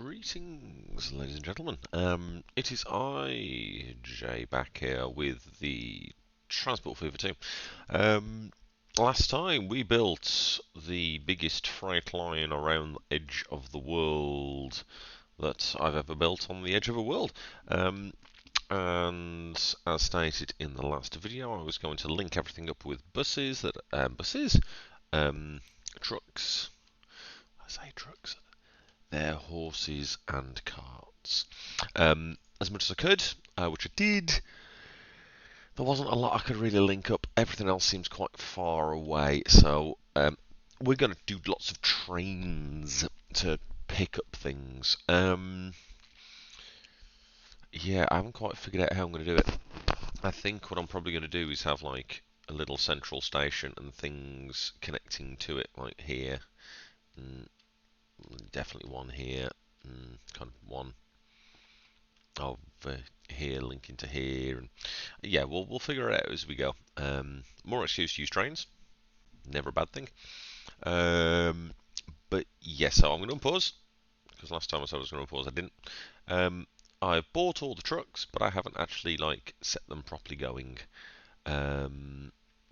Greetings, ladies and gentlemen. It is I, Jay, back here with the Transport Fever team. Last time we built the biggest freight line around the edge of the world that I've ever built on the edge of a world. And as stated in the last video, I was going to link everything up with trucks. I say trucks. They're horses and carts. As much as I could, which I did. There wasn't a lot I could really link up. Everything else seems quite far away, so we're going to do lots of trains to pick up things. Yeah, I haven't quite figured out how I'm going to do it. I think what I'm probably going to do is have like a little central station and things connecting to it, like here. Definitely one here, kind of one over here linking to here, and yeah, we'll figure it out as we go. More excuse to use trains, never a bad thing. But yes, so I'm going to unpause because last time I said I was going to unpause, I didn't. I bought all the trucks, but I haven't actually like set them properly going.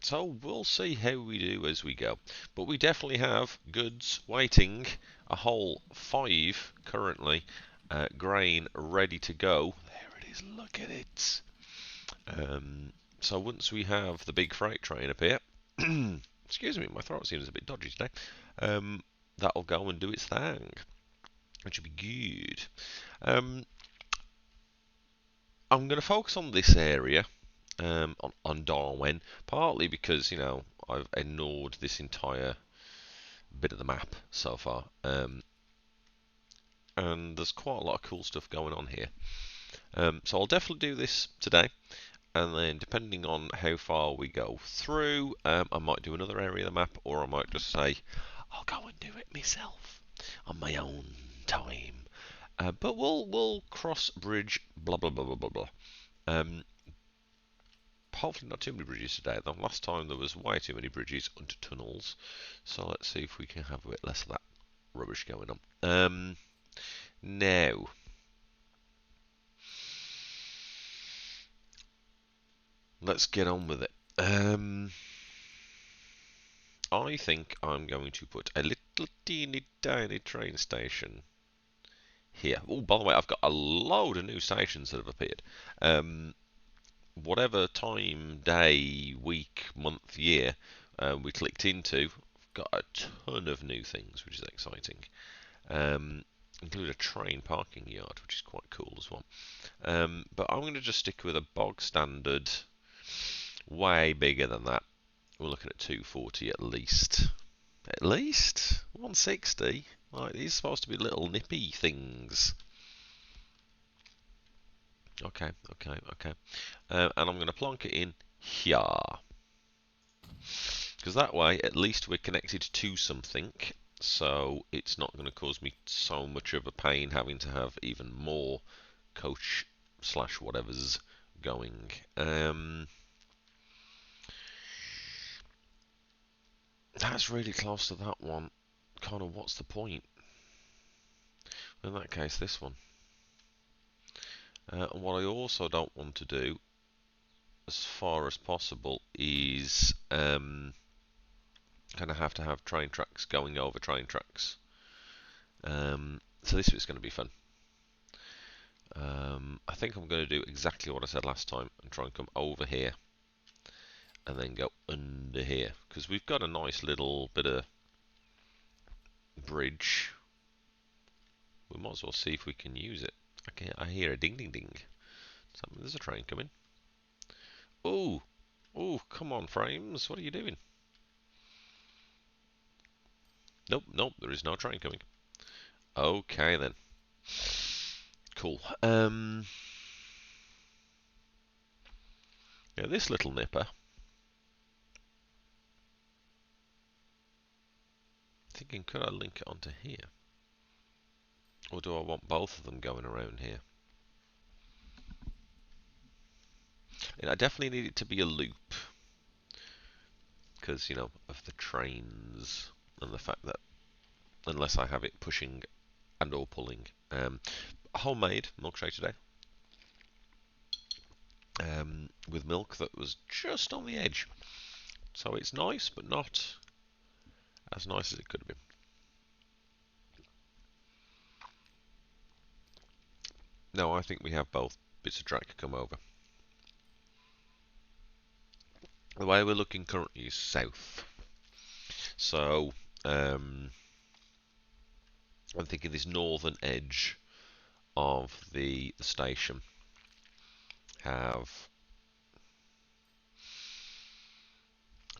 So we'll see how we do as we go. But we definitely have goods waiting, a whole 5 currently, grain ready to go. There it is, look at it. So once we have the big freight train up here, excuse me, my throat seems a bit dodgy today, that'll go and do its thing, which will be good. I'm going to focus on this area. On Darwin, partly because I've ignored this entire bit of the map so far, and there's quite a lot of cool stuff going on here. So I'll definitely do this today, and then depending on how far we go through, I might do another area of the map, or I might just say I'll go and do it myself on my own time. But we'll cross bridge, blah blah blah blah blah blah. Hopefully not too many bridges today, though. Last time there was way too many bridges under tunnels. So let's see if we can have a bit less of that rubbish going on. Now, let's get on with it. I think I'm going to put a little teeny tiny train station here. Oh, by the way, I've got a load of new stations that have appeared. Whatever time, day, week, month, year we clicked into, we've got a ton of new things, which is exciting. Include a train parking yard, which is quite cool as well. But I'm going to just stick with a bog standard, way bigger than that. We're looking at 240 at least. At least 160. Like, these are supposed to be little nippy things. Okay. And I'm going to plonk it in here. Because that way, at least we're connected to something, so it's not going to cause me so much of a pain having to have even more coach / whatever's going. That's really close to that one. Kind of, what's the point? In that case, this one. And what I also don't want to do, as far as possible, is kind of have to have train tracks going over train tracks. So this bit's going to be fun. I think I'm going to do exactly what I said last time and try and come over here and then go under here, because we've got a nice little bit of bridge. We might as well see if we can use it. I hear a ding ding ding. There's a train coming. Oh, come on, frames, what are you doing? Nope, there is no train coming. Okay then. Cool. Yeah, this little nipper. Thinking, could I link it onto here? Or do I want both of them going around here? And I definitely need it to be a loop. Because, of the trains and the fact that unless I have it pushing and or pulling. Homemade milkshake today. With milk that was just on the edge. So it's nice, but not as nice as it could have been. No, I think we have both bits of track come over. The way we're looking currently is south. So, I'm thinking this northern edge of the station have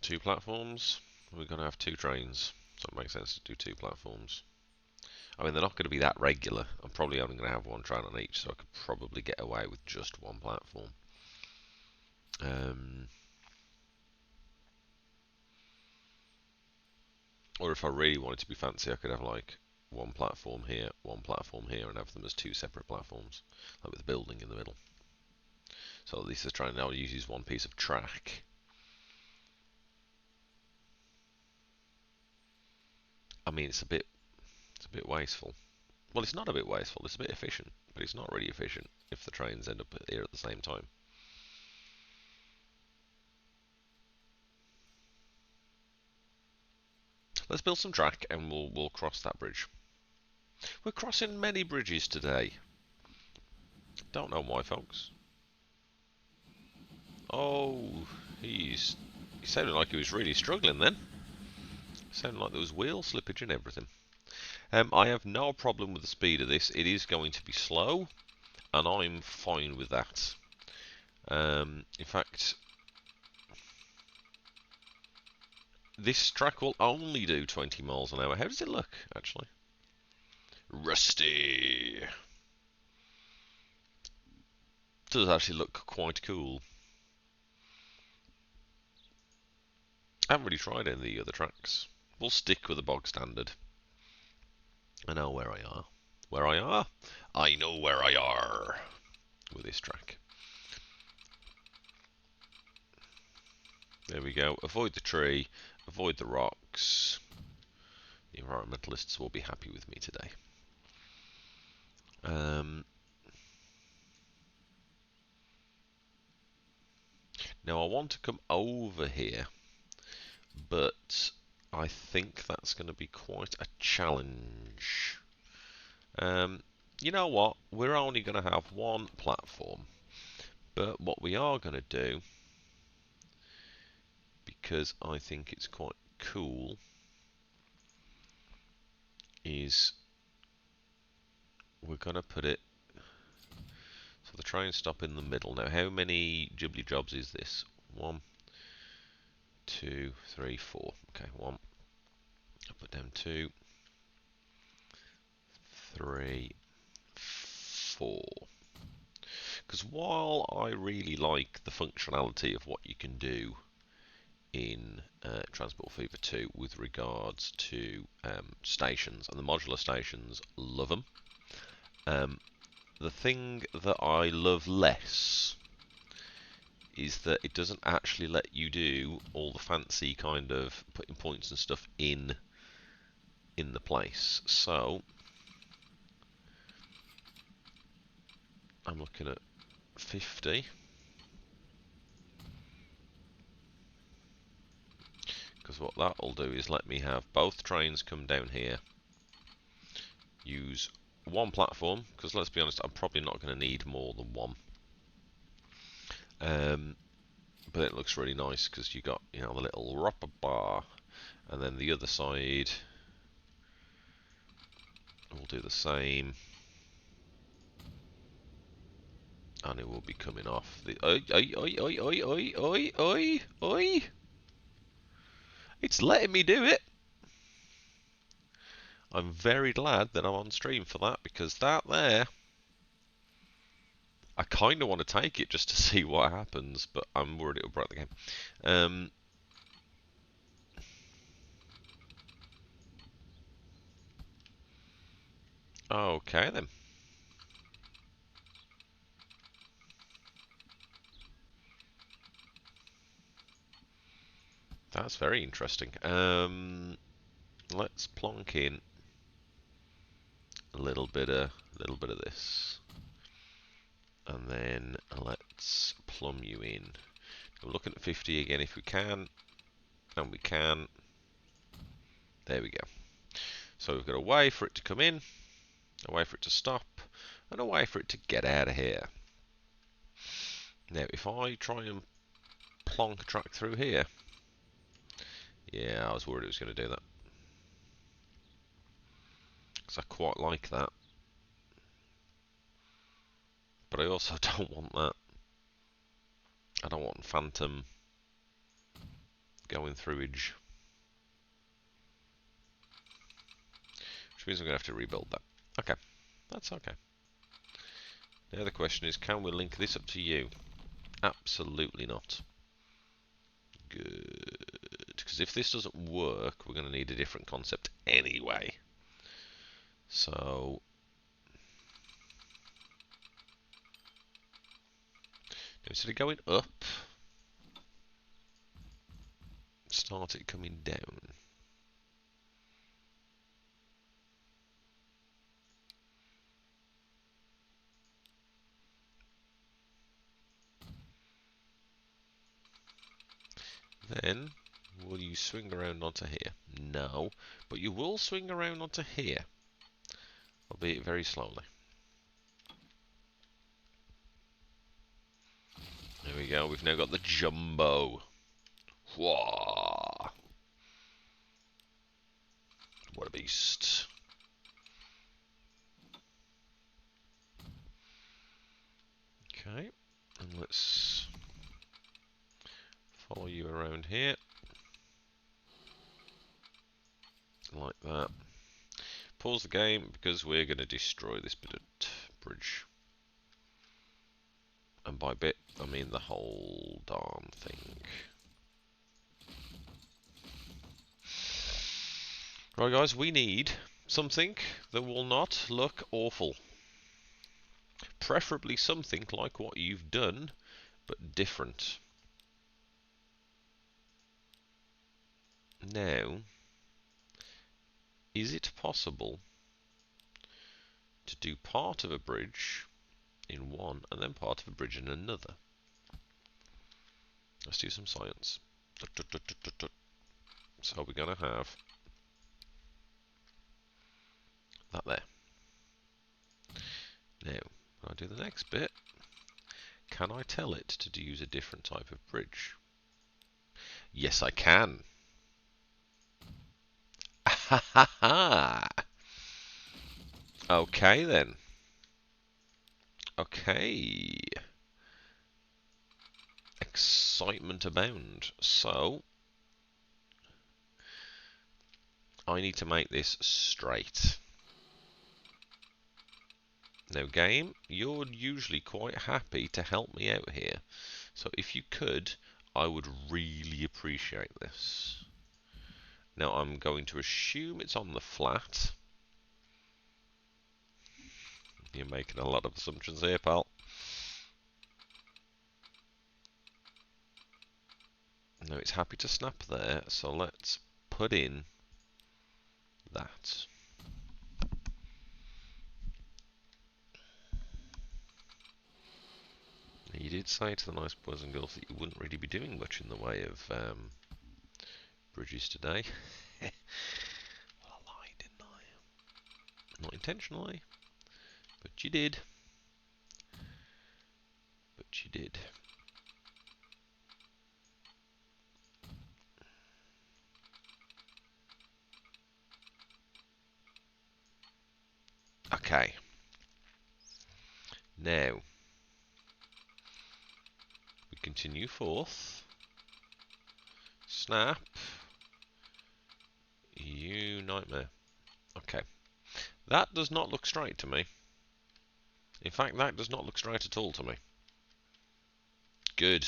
2 platforms. We're going to have 2 trains, so it makes sense to do 2 platforms. I mean, they're not going to be that regular. I'm probably only going to have 1 train on each, so I could probably get away with just 1 platform. Or if I really wanted to be fancy, I could have like 1 platform here, 1 platform here, and have them as 2 separate platforms, like with the building in the middle. So at least this train now uses 1 piece of track. I mean, it's a bit wasteful. Well, it's not a bit wasteful. It's a bit efficient, but it's not really efficient if the trains end up here at the same time. Let's build some track and we'll cross that bridge. We're crossing many bridges today. Don't know why, folks. Oh, he sounded like he was really struggling then. Sounded like there was wheel slippage and everything. I have no problem with the speed of this. It is going to be slow, and I'm fine with that. In fact, this track will only do 20 miles an hour. How does it look, actually? Rusty! Does actually look quite cool. I haven't really tried any of the other tracks. We'll stick with the bog standard. I know where I are. Where I are? I know where I are with this track. There we go. Avoid the tree. Avoid the rocks. The environmentalists will be happy with me today. Now I want to come over here, but I think that's going to be quite a challenge. You know what? We're only going to have 1 platform, but what we are going to do, because I think it's quite cool, is we're going to put it so the train stop in the middle. Now, how many Ghibli jobs is this? 1, 2, 3, 4. Okay, 1. I'll put down 2, 3, 4. Because while I really like the functionality of what you can do in Transport Fever 2 with regards to stations, and the modular stations, love them. The thing that I love less is that it doesn't actually let you do all the fancy kind of putting points and stuff in the place. So I'm looking at 50. Because what that will do is let me have both trains come down here, use 1 platform, because let's be honest, I'm probably not going to need more than 1. But it looks really nice because you got, you know, the little rubber bar, and then the other side will do the same, and it will be coming off the. Oi, oi, oi, oi, oi, oi, oi, oi, oi! It's letting me do it. I'm very glad that I'm on stream for that, because that there, I kind of want to take it just to see what happens, but I'm worried it'll break the game. Okay then. That's very interesting. Let's plonk in a little bit of this, and then let's plumb you in. We're looking at 50 again if we can, and we can. There we go. So we've got a way for it to come in, a way for it to stop, and a way for it to get out of here. Now, if I try and plonk a track through here, yeah, I was worried it was going to do that. Because I quite like that. But I also don't want that. I don't want phantom going through edge. Which means I'm going to have to rebuild that. Okay, that's okay. Now the question is, can we link this up to you? Absolutely not. Good. Because if this doesn't work, we're going to need a different concept anyway. So instead of going up, start it coming down. Then, will you swing around onto here? No, but you will swing around onto here, albeit very slowly. There we go, we've now got the jumbo. Whoa! What a beast. Okay, and let's follow you around here. Like that. Pause the game because we're going to destroy this bit of bridge. And by bit, I mean the whole darn thing. Right guys, we need something that will not look awful. Preferably something like what you've done, but different. Now, is it possible to do part of a bridge in one and then part of a bridge in another? Let's do some science. So we're going to have that there. Now, when I do the next bit, can I tell it to use a different type of bridge? Yes, I can. Ha ha ha! Okay then. Okay. Excitement abound. So, I need to make this straight. Now game, you're usually quite happy to help me out here. So if you could, I would really appreciate this. Now I'm going to assume it's on the flat. You're making a lot of assumptions here, pal. No, it's happy to snap there, so let's put in that. You did say to the nice boys and girls that you wouldn't really be doing much in the way of bridges today. Well, I lied, didn't I? Not intentionally, but you did. But you did. Okay. Now, we continue forth. Snap. You nightmare. Okay. That does not look straight to me. In fact, that does not look straight at all to me. Good.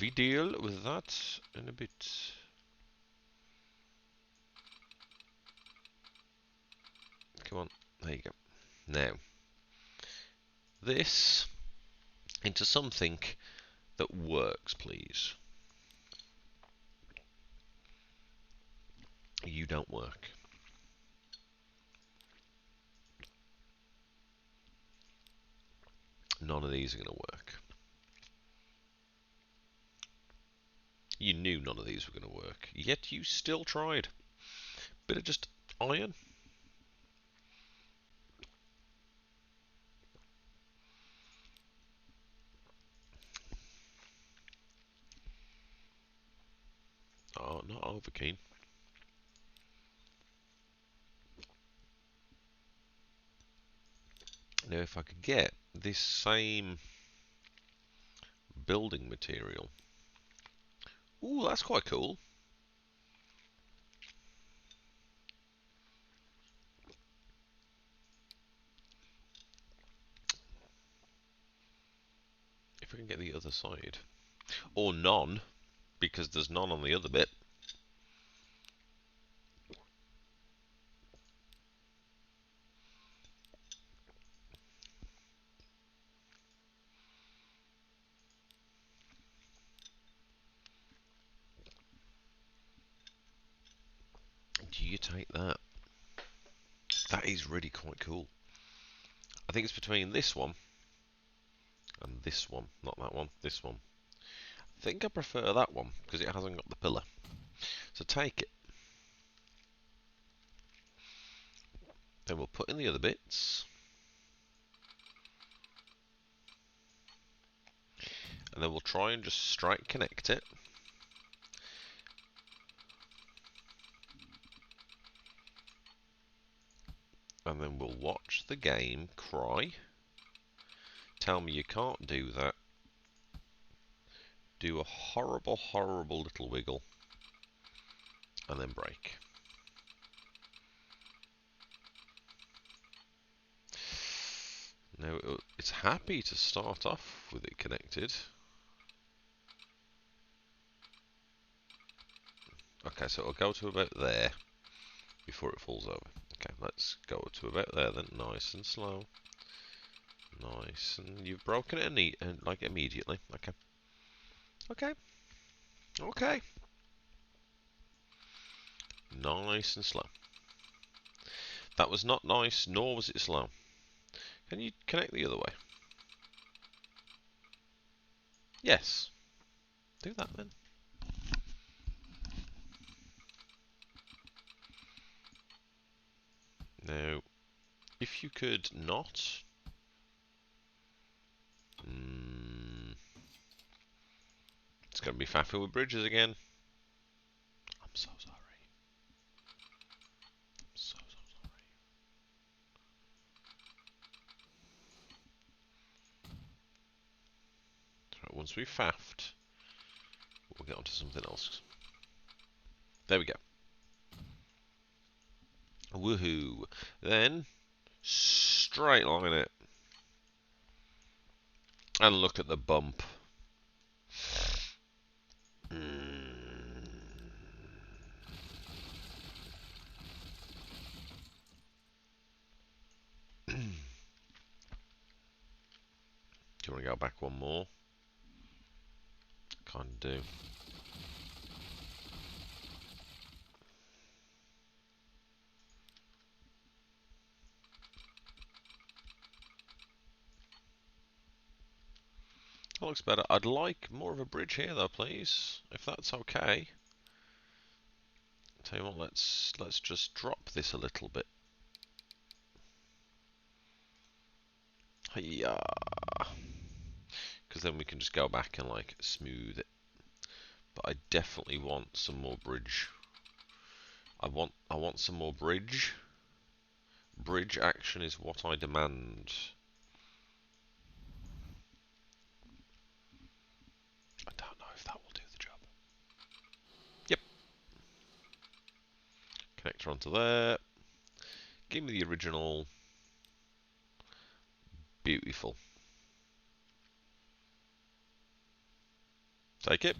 We deal with that in a bit. Come on. There you go. Now, this into something that works, please. You don't work. none of these are going to work. You knew none of these were going to work, yet you still tried. Bit of just iron. Oh, not over keen. Now, if I could get this same building material. Ooh, that's quite cool. If I can get the other side. Or none, because there's none on the other bit. Do you take that? That is really quite cool. I think it's between this one and this one. Not that one, this one. I think I prefer that one because it hasn't got the pillar. So take it. Then we'll put in the other bits. And then we'll try and just straight connect it. And then we'll watch the game cry. Tell me you can't do that. Do a horrible, horrible little wiggle. And then break. Now it's happy to start off with it connected. Okay, so it'll go to about there before it falls over. Okay, let's go to about there then, nice and slow. Nice, and you've broken it like immediately. Okay. Okay. Okay. Nice and slow. That was not nice, nor was it slow. Can you connect the other way? Yes. Do that then. Now, if you could not... it's going to be faffing with bridges again. I'm so sorry. I'm so sorry. Right, once we've faffed, we'll get onto something else. There we go. Woohoo. Then, straight line it. And look at the bump. Do you want to go back one more? Kind of do. That looks better. I'd like more of a bridge here though, please. If that's okay. Tell you what, let's just drop this a little bit. Hiya. Because then we can just go back and like smooth it. But I definitely want some more bridge. I want some more bridge. Bridge action is what I demand. I don't know if that will do the job. Yep. Connector onto there. Give me the original. Beautiful. Take it.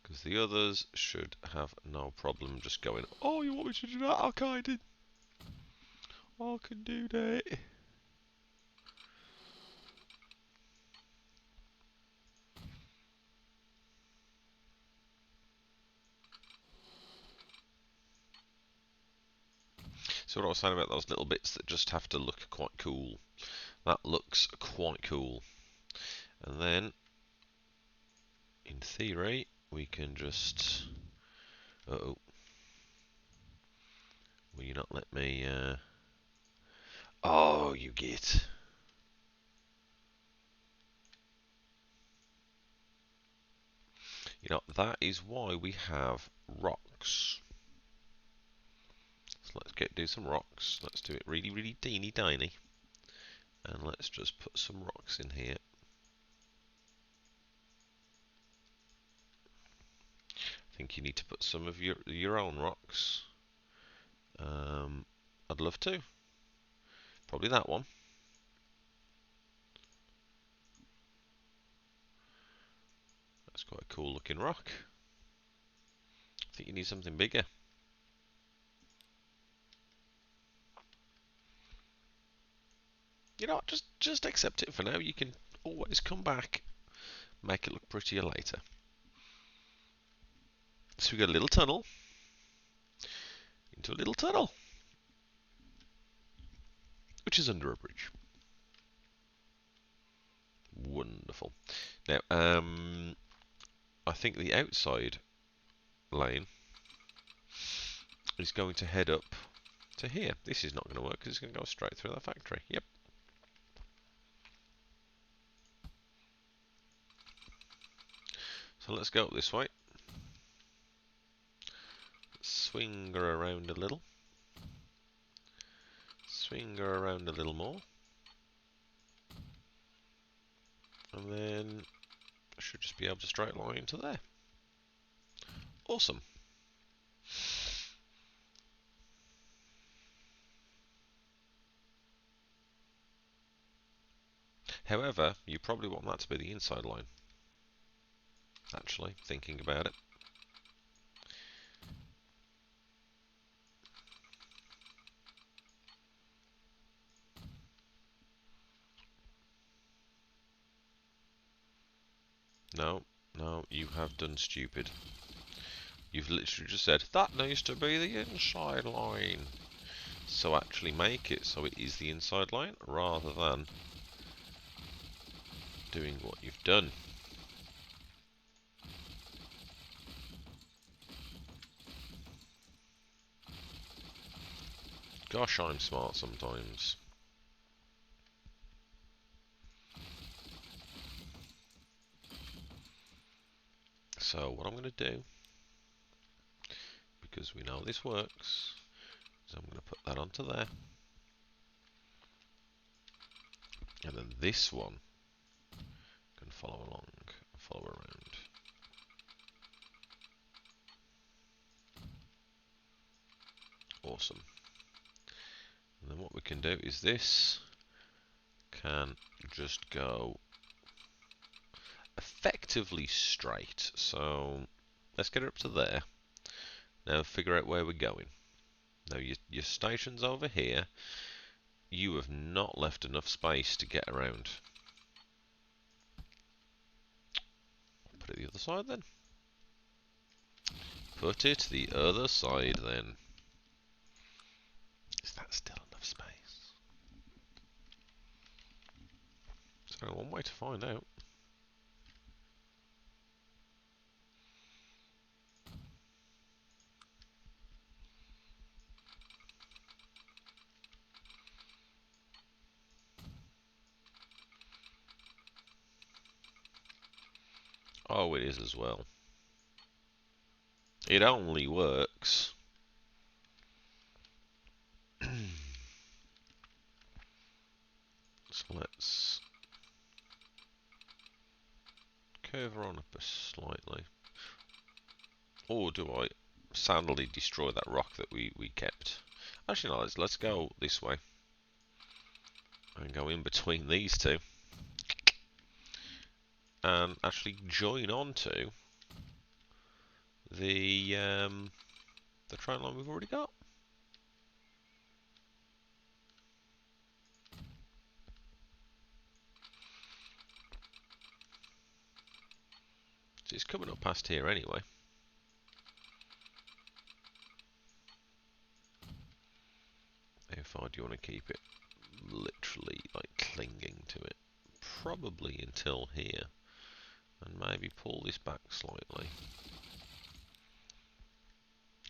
Because the others should have no problem just going, oh, you want me to do that? Okay, I did. I can do that. So what I was saying about those little bits that just have to look quite cool. That looks quite cool. And then, in theory, we can just... Uh-oh. Will you not let me... Oh, you git. You know, that is why we have rocks. So let's do some rocks. Let's do it really, really teeny tiny. And let's just put some rocks in here. I think you need to put some of your own rocks. I'd love to. Probably that one. That's quite a cool looking rock. I think you need something bigger. You know, just accept it for now. You can always come back, make it look prettier later. So we got a little tunnel into a little tunnel, which is under a bridge. Wonderful. Now, I think the outside lane is going to head up to here. This is not going to work because it's going to go straight through the factory. Yep. So let's go up this way. Swing her around a little. Swing her around a little more. And then I should just be able to straight line into there. Awesome. However, you probably want that to be the inside line. Actually, thinking about it. No, no, you have done stupid. You've literally just said, that needs to be the inside line. So actually make it so it is the inside line, rather than doing what you've done. Gosh, I'm smart sometimes. So what I'm going to do, because we know this works, is I'm going to put that onto there. And then this one can follow along, follow around. Awesome. And then what we can do is this can just go effectively straight. So let's get it up to there. Now figure out where we're going. Now your station's over here. You have not left enough space to get around. Put it the other side then. Put it the other side then. Is that still enough space? There's only one way to find out. Oh, it is as well. It only works. So let's curve her on up slightly. Or do I sadly destroy that rock that we kept? Actually, no, let's go this way. And go in between these two. And actually join onto the train line we've already got. So it's coming up past here anyway. How far do you want to keep it? Literally like clinging to it. Probably until here. And maybe pull this back slightly.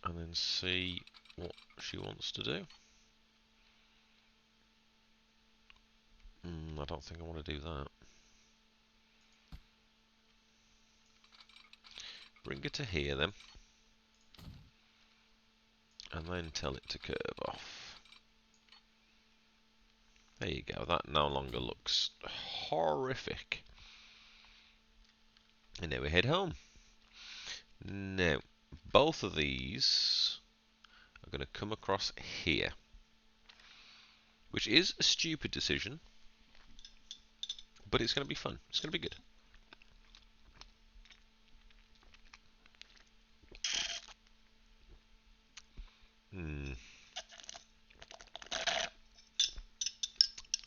And then see what she wants to do. I don't think I want to do that. Bring it to here then. And then tell it to curve off. There you go, that no longer looks horrific. And now we head home. Now, both of these are going to come across here. Which is a stupid decision, but it's going to be fun. It's going to be good.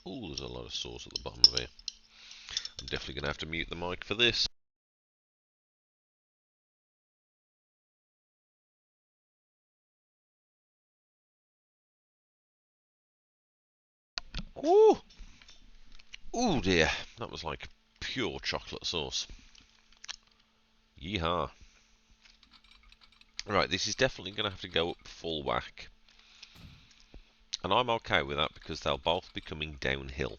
Ooh, there's a lot of sauce at the bottom of here. I'm definitely going to have to mute the mic for this. Ooh! Ooh dear, that was like pure chocolate sauce. Yeehaw. Right, this is definitely going to have to go up full whack. And I'm okay with that because they'll both be coming downhill.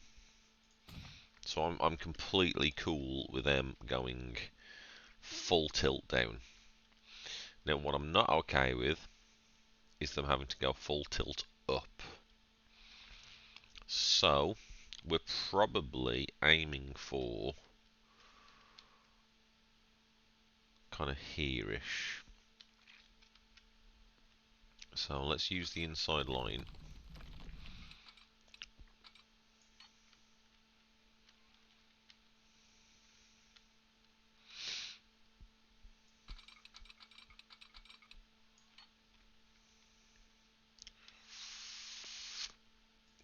So I'm completely cool with them going full tilt down. Now what I'm not okay with is them having to go full tilt up. So we're probably aiming for kind of here-ish. So let's use the inside line.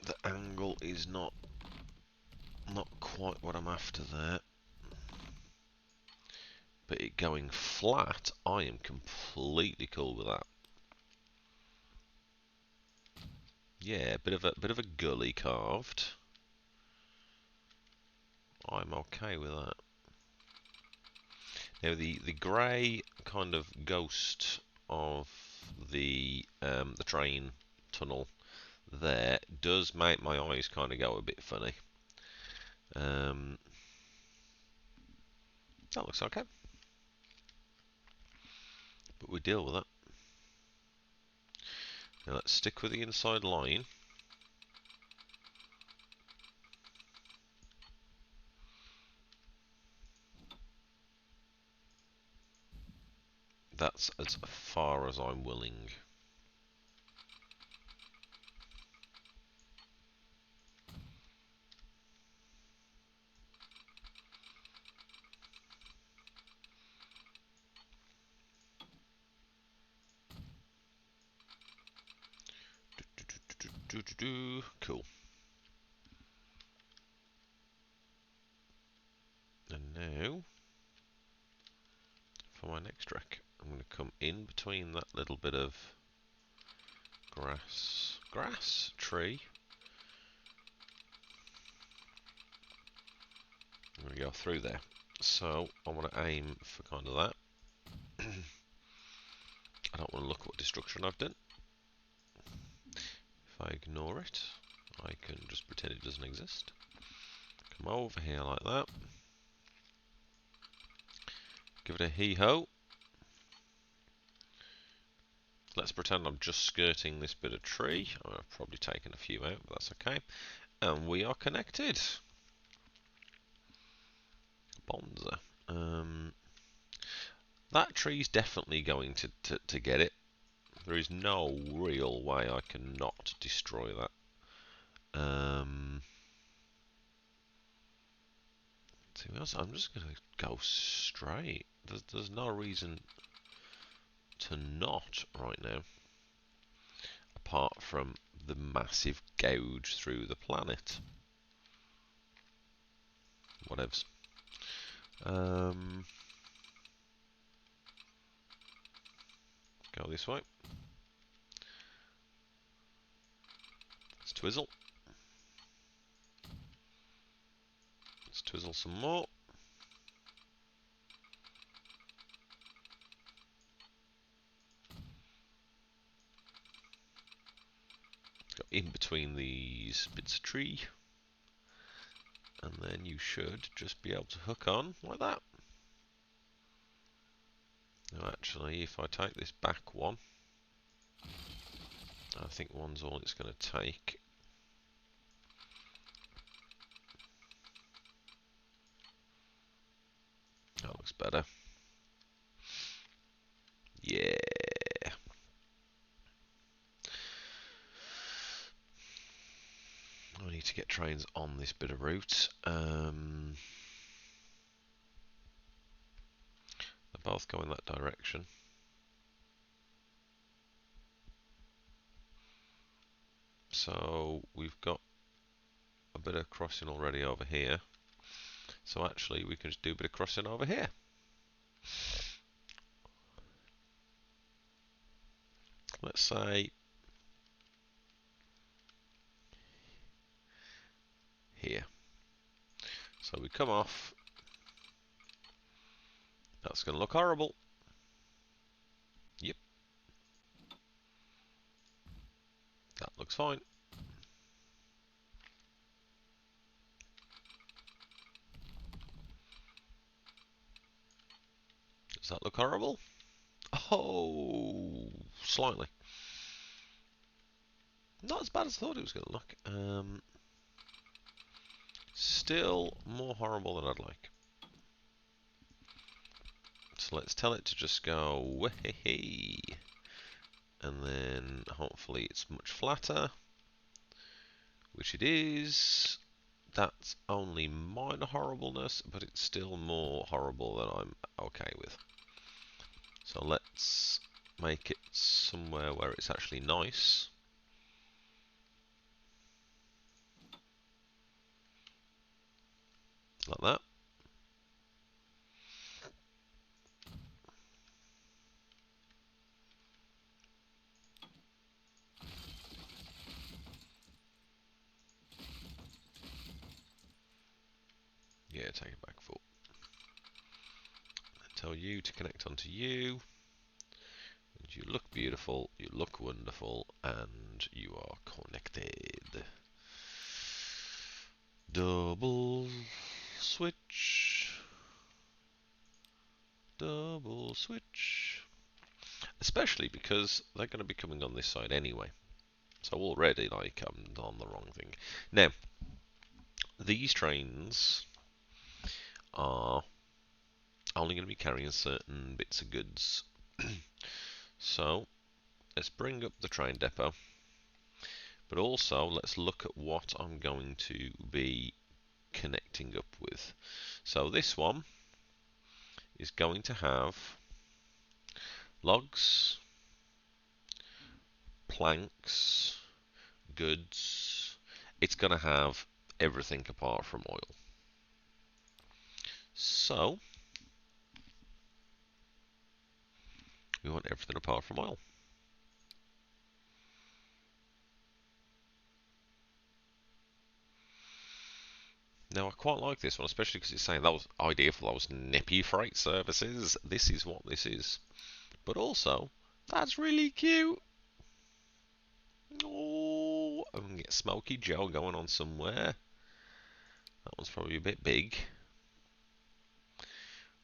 The angle is not quite what I'm after there. But it going flat, I am completely cool with that. Yeah, bit of a gully carved. I'm okay with that. Now the grey kind of ghost of the train tunnel there does make my eyes kind of go a bit funny. That looks okay, but we deal with that. Now let's stick with the inside line. That's as far as I'm willing. Cool. And now, for my next trick, I'm going to come in between that little bit of tree. I'm going to go through there. So I want to aim for kind of that. I don't want to look at what destruction I've done. If I ignore it, I can just pretend it doesn't exist. Come over here like that. Give it a hee-ho. Let's pretend I'm just skirting this bit of tree. I've probably taken a few out, but that's okay. And we are connected. Bonza. That tree's definitely going to get it. There is no real way I can not destroy that. To be honest, I'm just going to go straight. There's no reason to not right now, apart from the massive gouge through the planet. Whatevs. Go this way. Let's twizzle. drill some more. Go in between these bits of tree. And then you should just be able to hook on like that. Now actually, if I take this back one, I think one's all it's going to take. That looks better. Yeah. I need to get trains on this bit of route. They're both going that direction. So we've got a bit of crossing already over here. So actually we can just do a bit of crossing over here. Let's say here. So we come off. That's going to look horrible. Yep. That looks fine. Does that look horrible? Oh, slightly. Not as bad as I thought it was going to look. Still more horrible than I'd like. So let's tell it to just go way, and then hopefully it's much flatter, which it is. That's only minor horribleness, but it's still more horrible than I'm okay with. So let's make it somewhere where it's actually nice. Like that. Yeah, take it back full. Tell you to connect onto you. And you look beautiful, you look wonderful, and you are connected. Double switch. Double switch. Especially because they're going to be coming on this side anyway. So already, like, I'm on the wrong thing. Now, these trains are only going to be carrying certain bits of goods. So, let's bring up the train depot. But also, let's look at what I'm going to be connecting up with. So this one is going to have logs, planks, goods. It's going to have everything apart from oil. So we want everything apart from oil. Now I quite like this one, especially because it's saying that was idea for those nippy freight services. This is what this is. But also, that's really cute. Oh, I can get Smoky Joe going on somewhere. That one's probably a bit big.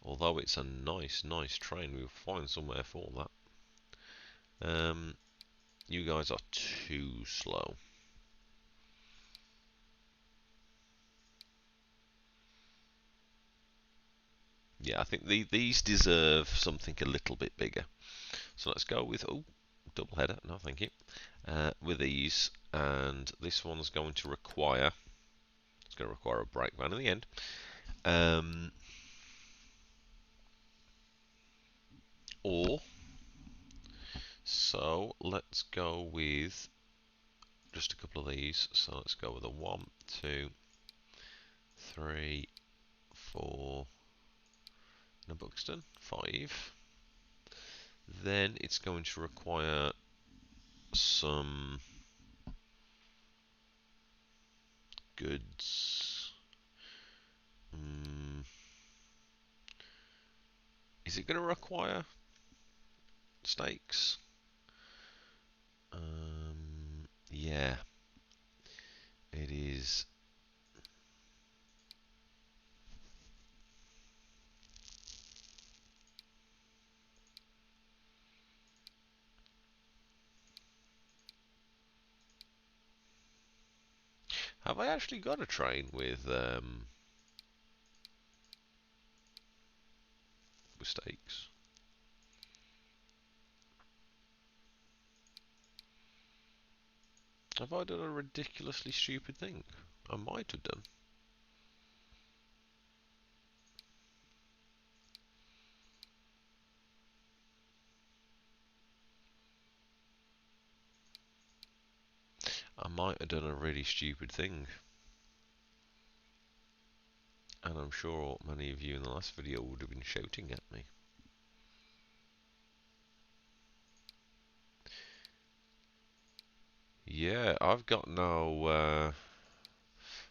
Although it's a nice, nice train, we'll find somewhere for that. You guys are too slow. Yeah, I think these deserve something a little bit bigger. So let's go with, oh, double header, no thank you. With these, and this one's going to require, it's going to require a brake van in the end. So let's go with just a couple of these. So let's go with a 1, 2, 3, 4, and a Buxton, 5. Then it's going to require some goods. Is it going to require stakes? Yeah, it is. Have I actually got a train with stakes? Have I done a ridiculously stupid thing? I might have done. I might have done a really stupid thing. And I'm sure many of you in the last video would have been shouting at me. Yeah, I've got no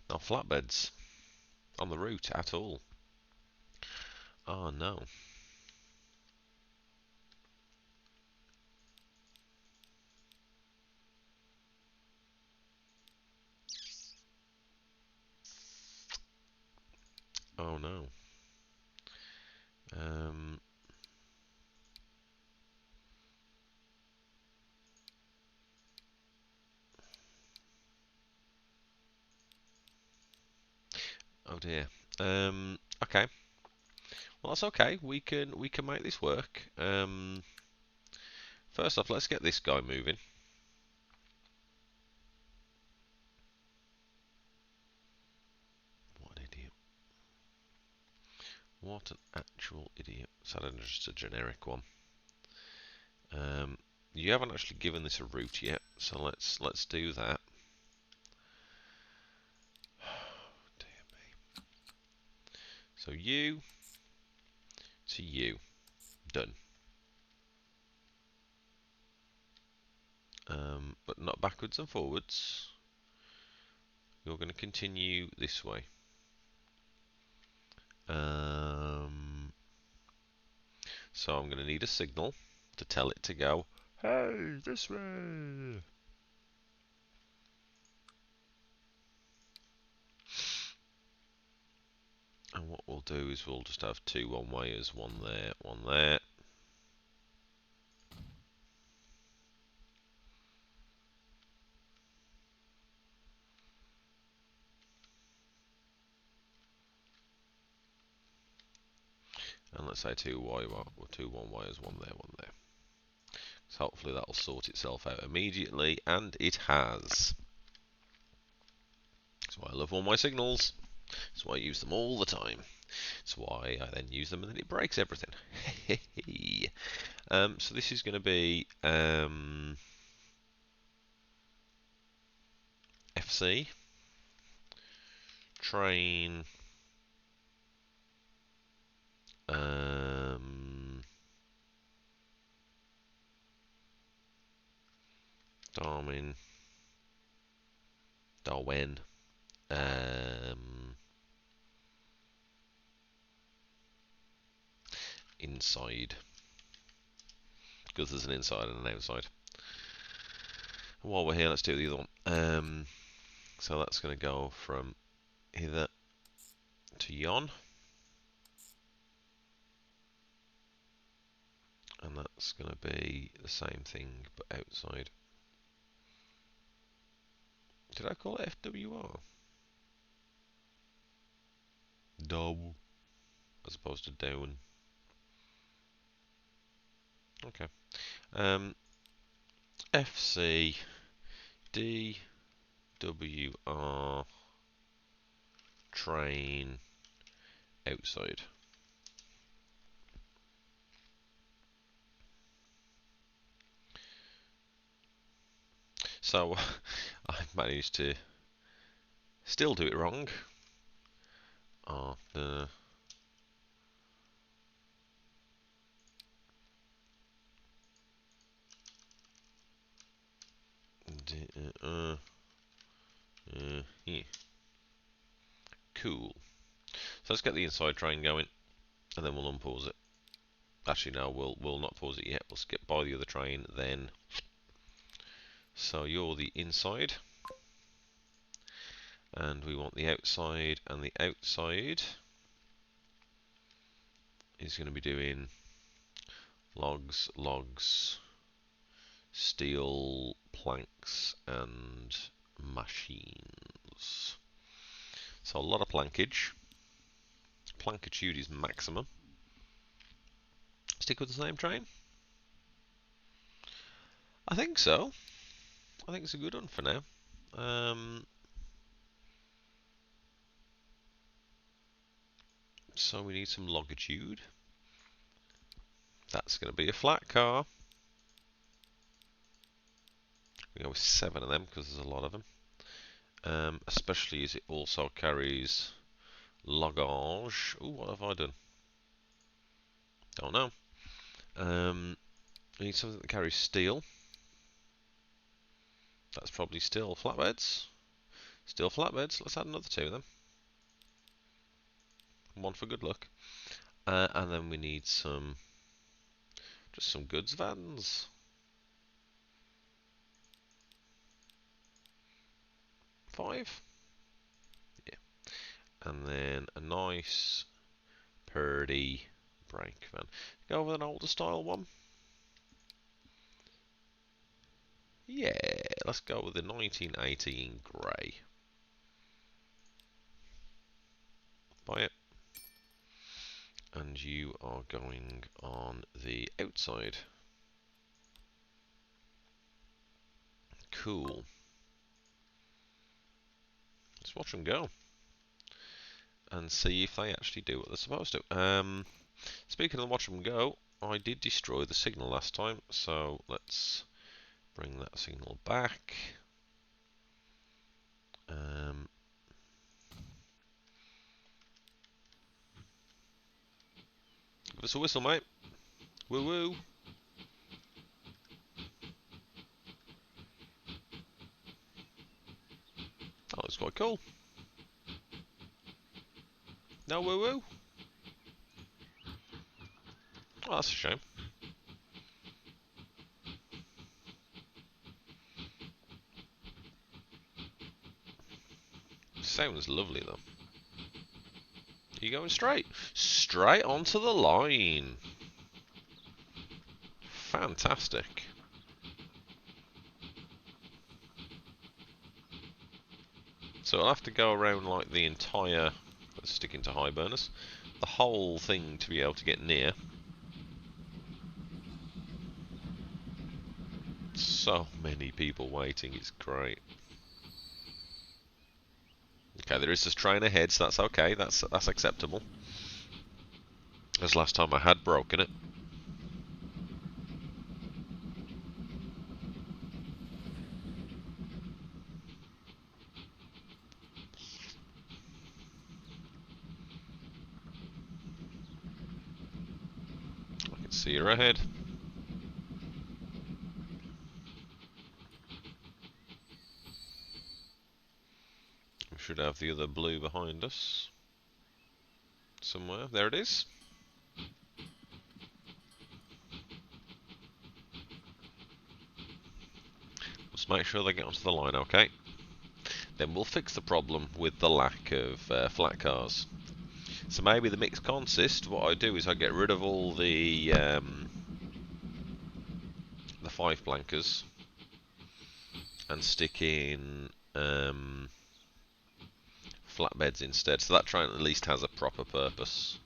flatbeds on the route at all. Oh no. Oh no. Um, oh dear. Okay. Well, that's okay. We can make this work. First off, let's get this guy moving. What an idiot. What an actual idiot. So that's just a generic one. You haven't actually given this a route yet, so let's do that. Dear me. So you to you. Done. But not backwards and forwards. You're going to continue this way. So I'm going to need a signal to tell it to go, hey, this way. And what we'll do is we'll just have two one-wayers, one there, one there. And let's say two one-wayers, one there, one there. So hopefully that'll sort itself out immediately, and it has. That's why I love one-way signals. That's why I use them all the time. That's why I then use them and then it breaks everything. So this is going to be FC train Darwin inside, because there's an inside and an outside. And while we're here, let's do the other one. So that's going to go from hither to yon, and that's going to be the same thing but outside. Did I call it FWR? Dow, as opposed to down. Okay. FC DWR train outside. So I've managed to still do it wrong. After yeah. Cool. So let's get the inside train going, and then we'll unpause it. Actually, no, we'll not pause it yet. We'll skip by the other train then. So you're the inside, and we want the outside, and the outside is going to be doing logs, logs, steel, planks, and machines. So a lot of plankage. Plankitude is maximum. Stick with the same train? I think so. I think it's a good one for now. So we need some longitude. That's going to be a flat car. We go with 7 of them because there's a lot of them. Especially as it also carries logage. Ooh, what have I done? Don't know. We need something that carries steel. That's probably still flatbeds. Still flatbeds. Let's add another 2 of them. One for good luck. And then we need just some goods vans. 5. Yeah. And then a nice, purdy brake van. Go with an older style one. Yeah, let's go with the 1918 grey. Buy it. And you are going on the outside. Cool. Let's watch them go. And see if they actually do what they're supposed to. Speaking of watch them go, I did destroy the signal last time, so let's bring that signal back. Give us a whistle, mate. Woo woo. That looks quite cool. No woo woo. Oh, that's a shame. Sounds lovely though. Are you going straight? Straight onto the line. Fantastic. So I'll have to go around like the entire, let's stick into high burners, the whole thing to be able to get near. So many people waiting, it's great. Okay, there is this train ahead, so that's okay, that's acceptable. As last time I had broken it. I can see her ahead. We should have the other blue behind us. Somewhere. There it is. Let's make sure they get onto the line, okay? Then we'll fix the problem with the lack of flat cars. So maybe the mix consist, what I do is I get rid of all the 5 blankers and stick in flatbeds instead. So that train at least has a proper purpose.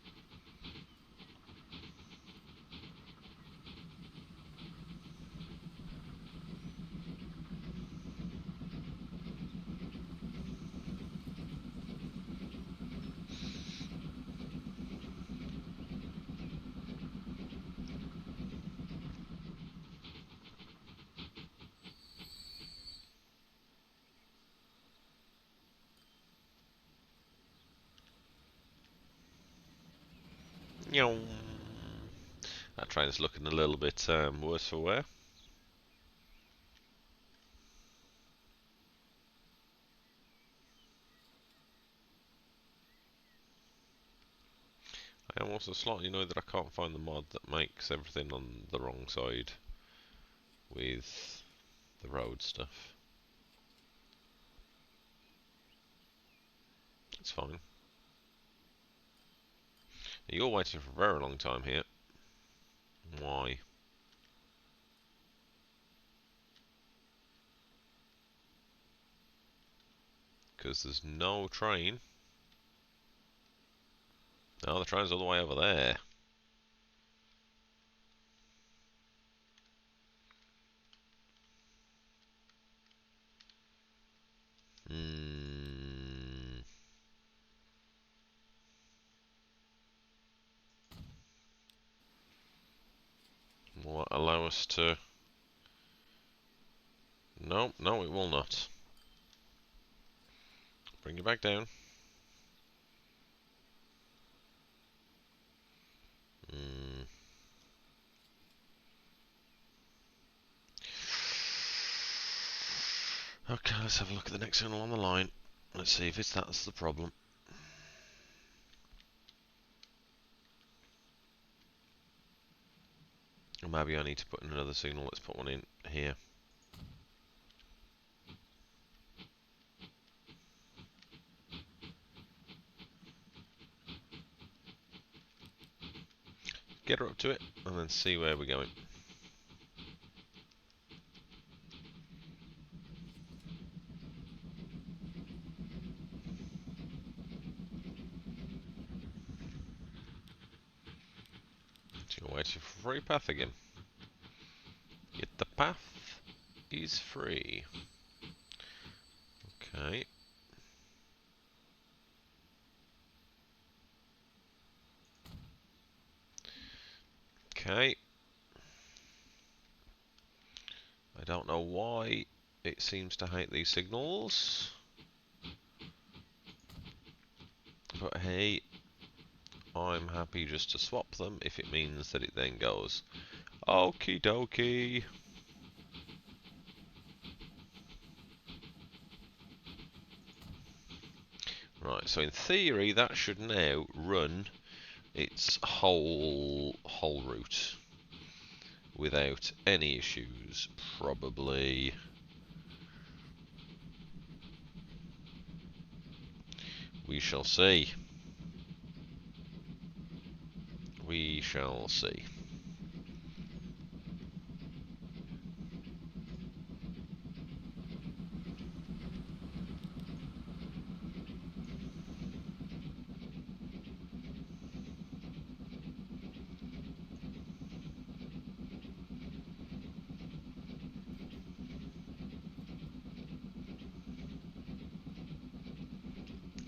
That train's looking a little bit worse for wear. I am also slightly annoyed that I can't find the mod that makes everything on the wrong side with the road stuff. It's fine. You're waiting for a very long time here. Why? Because there's no train. No, the train's all the way over there. Will that allow us to... No, no, it will not. Bring you back down. Okay, let's have a look at the next signal on the line. Let's see if that's the problem. Or maybe I need to put in another signal. Let's put one in here. Get her up to it, and then see where we're going. So you're waiting for free path again. Yet the path is free. Okay. Okay. I don't know why it seems to hate these signals. But hey, I'm happy just to swap them if it means that it then goes okie dokie. Right, so in theory that should now run its whole route without any issues, probably. We shall see. We shall see.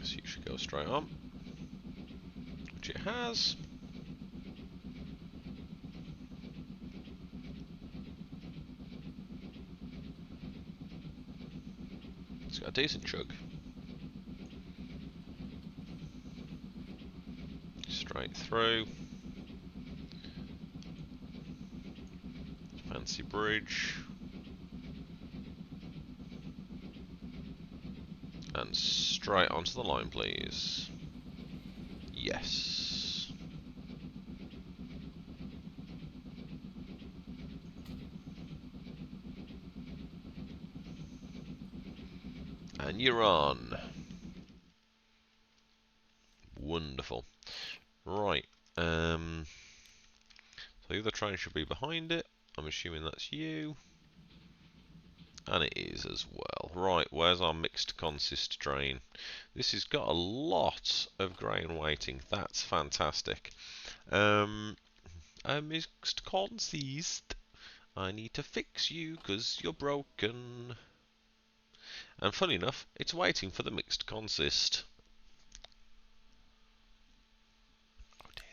So you should go straight on, which it has. It's got a decent chug. Straight through. Fancy bridge. And straight onto the line, please. Yes. And you're on. Wonderful. Right. So the other train should be behind it. I'm assuming that's you. And it is as well. Right, where's our mixed consist train? This has got a lot of grain waiting. That's fantastic. A mixed consist. I need to fix you because you're broken. And funny enough, it's waiting for the mixed consist. Oh dear.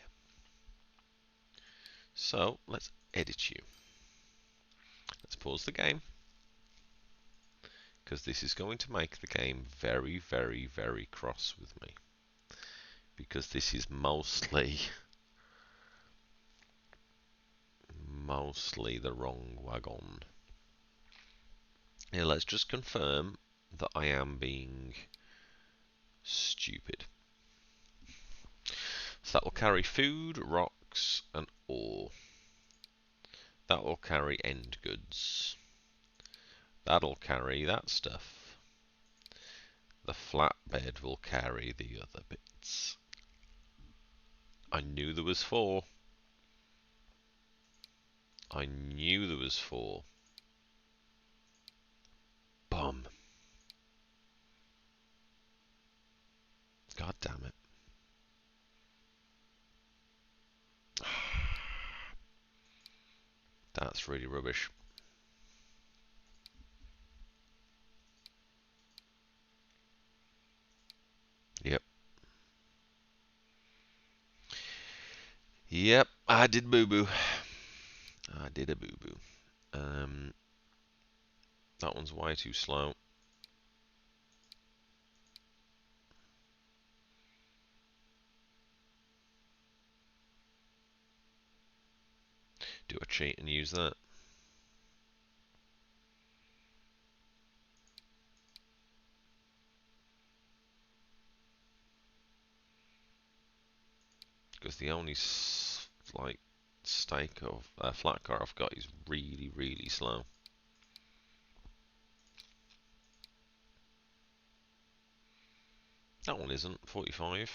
So, let's edit you. Let's pause the game. Because this is going to make the game very, very, very cross with me. Because this is mostly the wrong wagon. Now let's just confirm that I am being stupid. So that will carry food, rocks, and ore. That will carry end goods. That'll carry that stuff. The flatbed will carry the other bits. I knew there was 4. I knew there was 4. Bum. God damn it. That's really rubbish. Yep. Yep, I did boo-boo. I did a boo-boo. That one's way too slow. Do a cheat and use that. Because the only like stake of flat car I've got is really, really slow. That one isn't 45.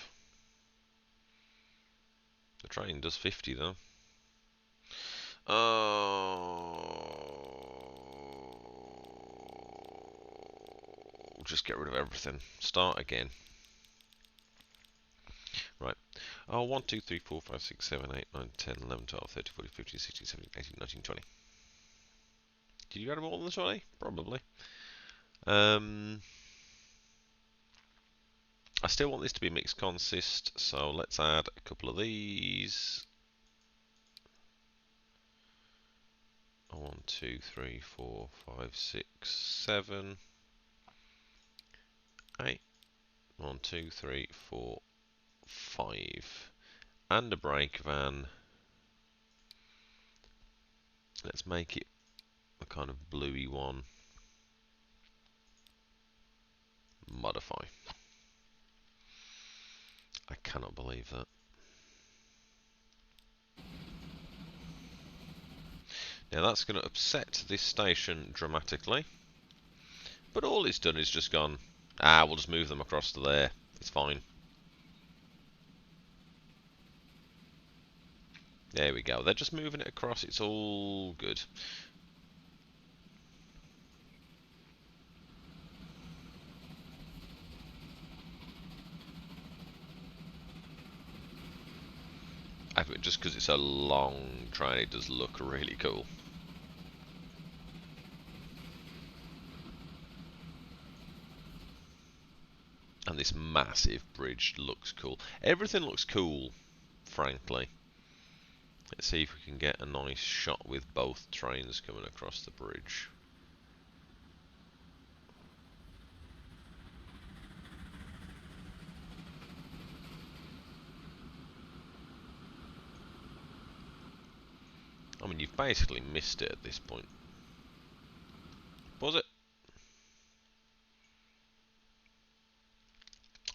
The train does 50 though. Oh, just get rid of everything. Start again. Right. Oh, 1, 2, 3, 4, 5, 6, 7, 8, 9, 10, 11, 12, 13, 14, 15, 16, 17, 18, 19, 20. Did you add more than the 20? Probably. I still want this to be mixed consist, so let's add a couple of these. 1, 2, 3, 4, 5, 6, 7, 8. 1, 2, 3, 4, 5. And a brake van. Let's make it a kind of bluey one. Modify. I cannot believe that. Now that's going to upset this station dramatically. But all it's done is just gone, we'll just move them across to there. It's fine. There we go. They're just moving it across. It's all good. Just because it's a long train, it does look really cool. And this massive bridge looks cool. Everything looks cool, frankly. Let's see if we can get a nice shot with both trains coming across the bridge. I mean, you've basically missed it at this point. Was it?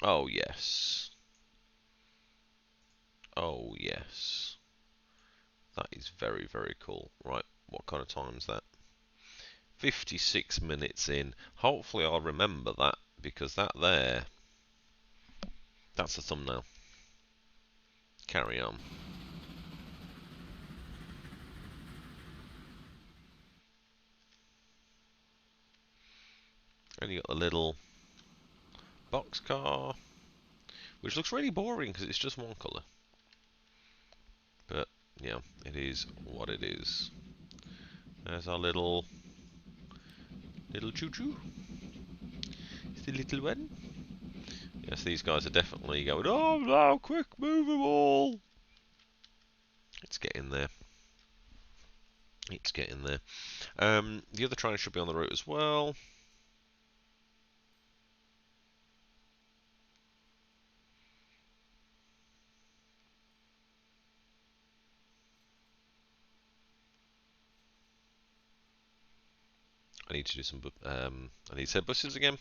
Oh, yes. Oh, yes. That is very, very cool. Right, what kind of time is that? 56 minutes in. Hopefully I'll remember that, because that there, that's the thumbnail. Carry on. And you got the little boxcar, which looks really boring because it's just one colour. But yeah, it is what it is. There's our little choo-choo. It's the little one. Yes, these guys are definitely going, oh no, quick, move them all. It's getting there. It's getting there. The other train should be on the route as well. I need to do some. I need to set buses again.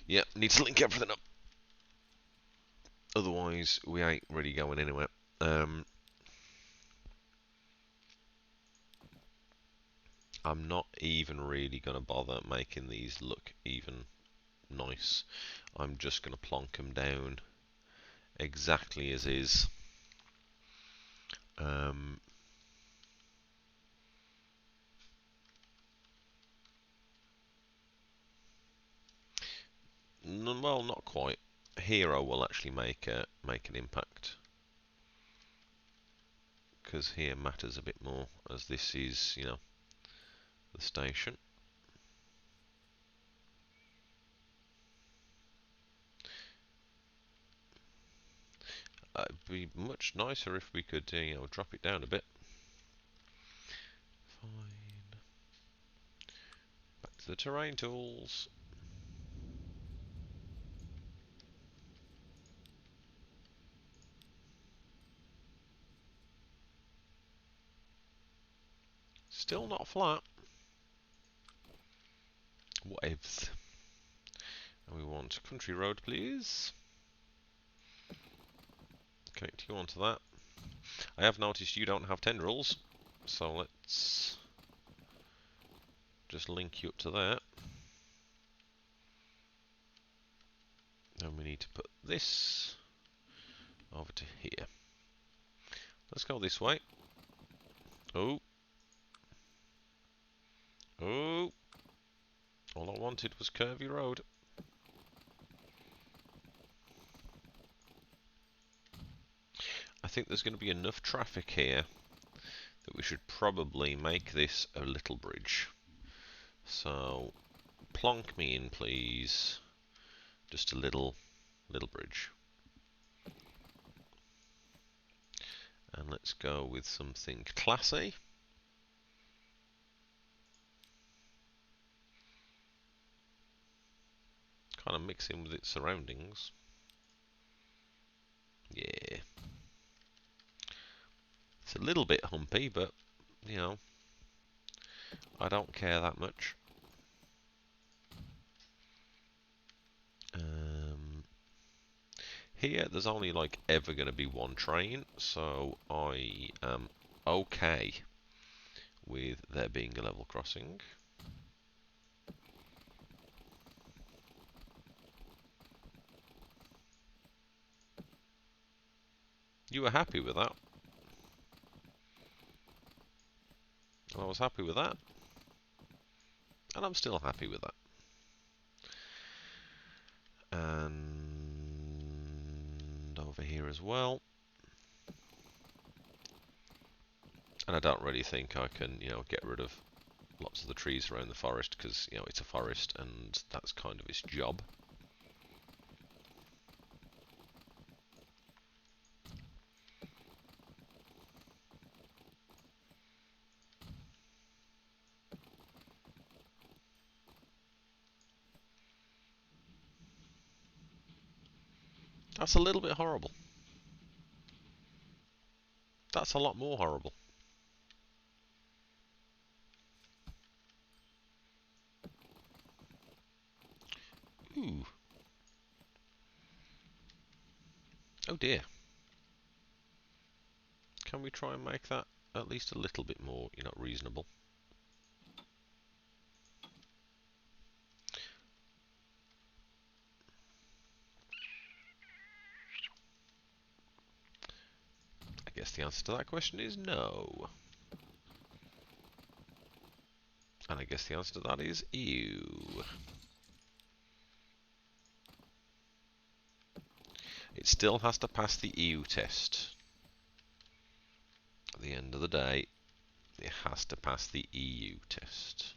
Yeah, need to link everything up. Otherwise, we ain't really going anywhere. I'm not even really going to bother making these look even nice. I'm just going to plonk them down exactly as is. Well, not quite. Hero will actually make an impact, because here matters a bit more, as this is, you know, the station. It'd be much nicer if we could, you know, drop it down a bit. Fine. Back to the terrain tools. Still not flat. Whatevs. And we want country road, please. Connect you onto that. I have noticed you don't have tendrils, so let's just link you up to that. Then we need to put this over to here. Let's go this way. Oh. Oh. All I wanted was curvy road. I think there's going to be enough traffic here that we should probably make this a little bridge. So, plonk me in, please. Just a little bridge. And let's go with something classy. Kind of mix in with its surroundings. Yeah. It's a little bit humpy, but, you know, I don't care that much. Here, there's only like ever going to be one train, so I am okay with there being a level crossing. You were happy with that. I was happy with that. And I'm still happy with that. And over here as well. And I don't really think I can, you know, get rid of lots of the trees around the forest, because, you know, it's a forest and that's kind of its job. That's a little bit horrible. That's a lot more horrible. Ooh. Oh dear. Can we try and make that at least a little bit more, you know, reasonable? I guess the answer to that question is no. And I guess the answer to that is ew. It still has to pass the EU test. At the end of the day, it has to pass the EU test.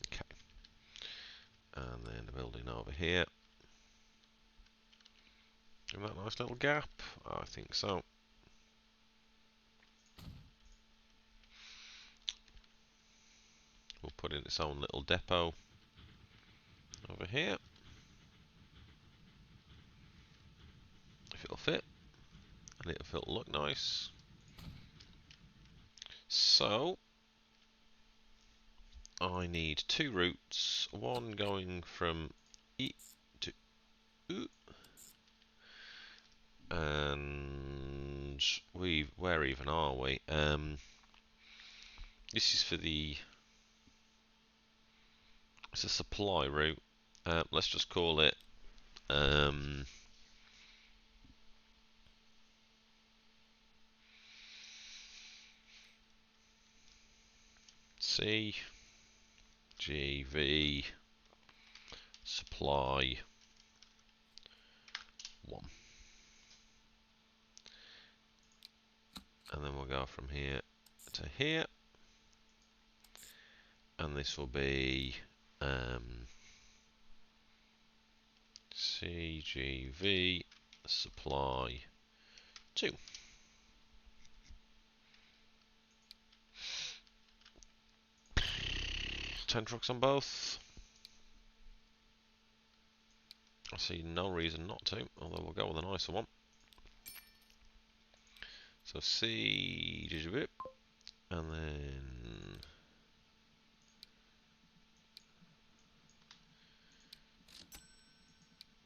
Okay. And then the building over here. In that nice little gap? I think so. We'll put in its own little depot over here. If it'll fit. And if it'll look nice. So, I need 2 routes, one going from E to U, and where even are we? This is for it's a supply route. Let's just call it CGV supply 1, and then we'll go from here to here, and this will be CGV supply 2. 10 trucks on both. I see no reason not to, although we'll go with a nicer one. So CGV, and then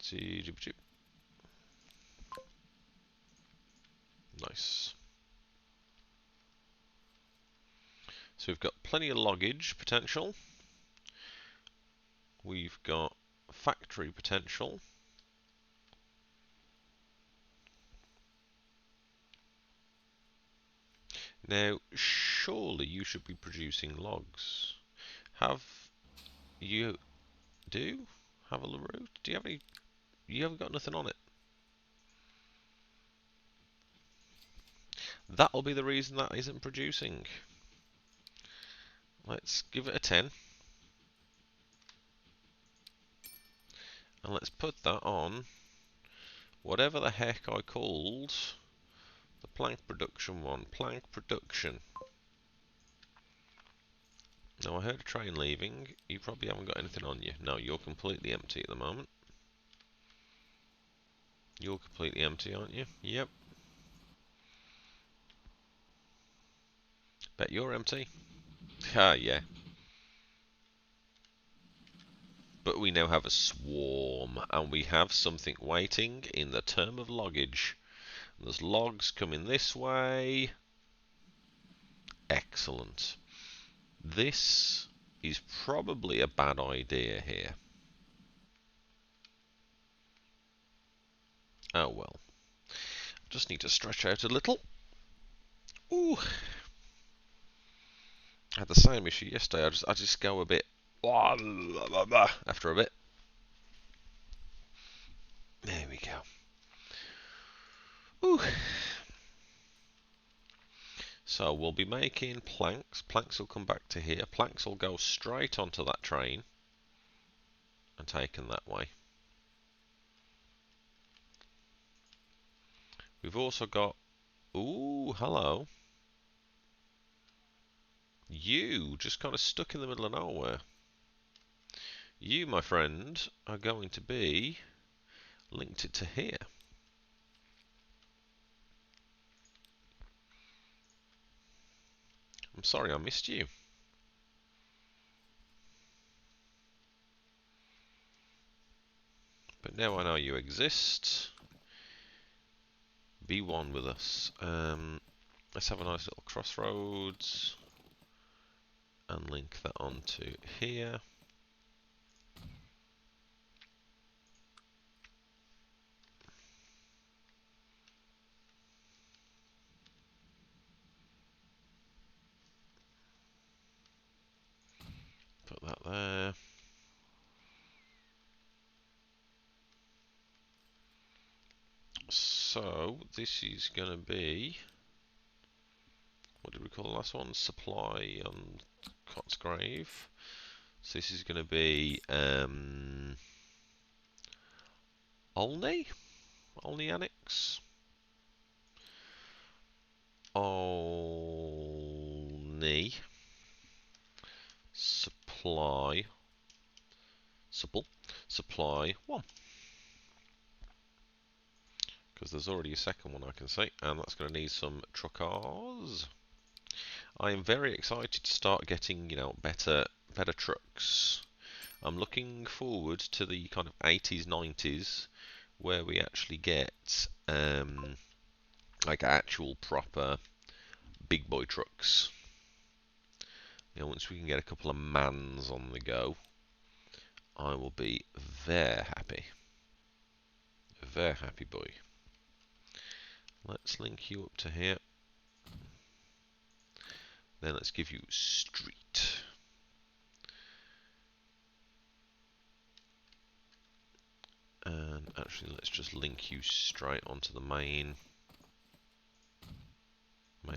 CGV. Nice. So we've got plenty of loggage potential. We've got factory potential. Now, surely you should be producing logs. Have you have a route? Do you have any? You haven't got nothing on it. That'll be the reason that isn't producing. Let's give it a 10. And let's put that on whatever the heck I called the plank production one. Plank production. Now I heard a train leaving. You probably haven't got anything on you. No, you're completely empty at the moment. You're completely empty, aren't you? Yep. Bet you're empty. Ah, yeah. But we now have a swarm, and we have something waiting in the term of loggage. There's logs coming this way. Excellent. This is probably a bad idea here. Oh well. Just need to stretch out a little. Ooh. I had the same issue yesterday. I just go a bit after a bit. There we go. Ooh. So we'll be making planks. Planks will come back to here. Planks will go straight onto that train and taken that way. We've also got... Ooh, hello. You, just kind of stuck in the middle of nowhere. You, my friend, are going to be linked it to here. I'm sorry I missed you. But now I know you exist. Be one with us. Let's have a nice little crossroads and link that onto here. Put that there. So this is going to be, what did we call the last one? Supply on Cotsgrave. So this is going to be Olney Annex. Olney Supply 1. Because there's already a second one I can see, and that's going to need some truckers. I am very excited to start getting, better better trucks. I'm looking forward to the kind of 80s, 90s where we actually get like actual proper big boy trucks. You know, once we can get a couple of mans on the go, I will be very happy. Very happy boy. Let's link you up to here. Then let's give you street. And actually let's just link you straight onto the main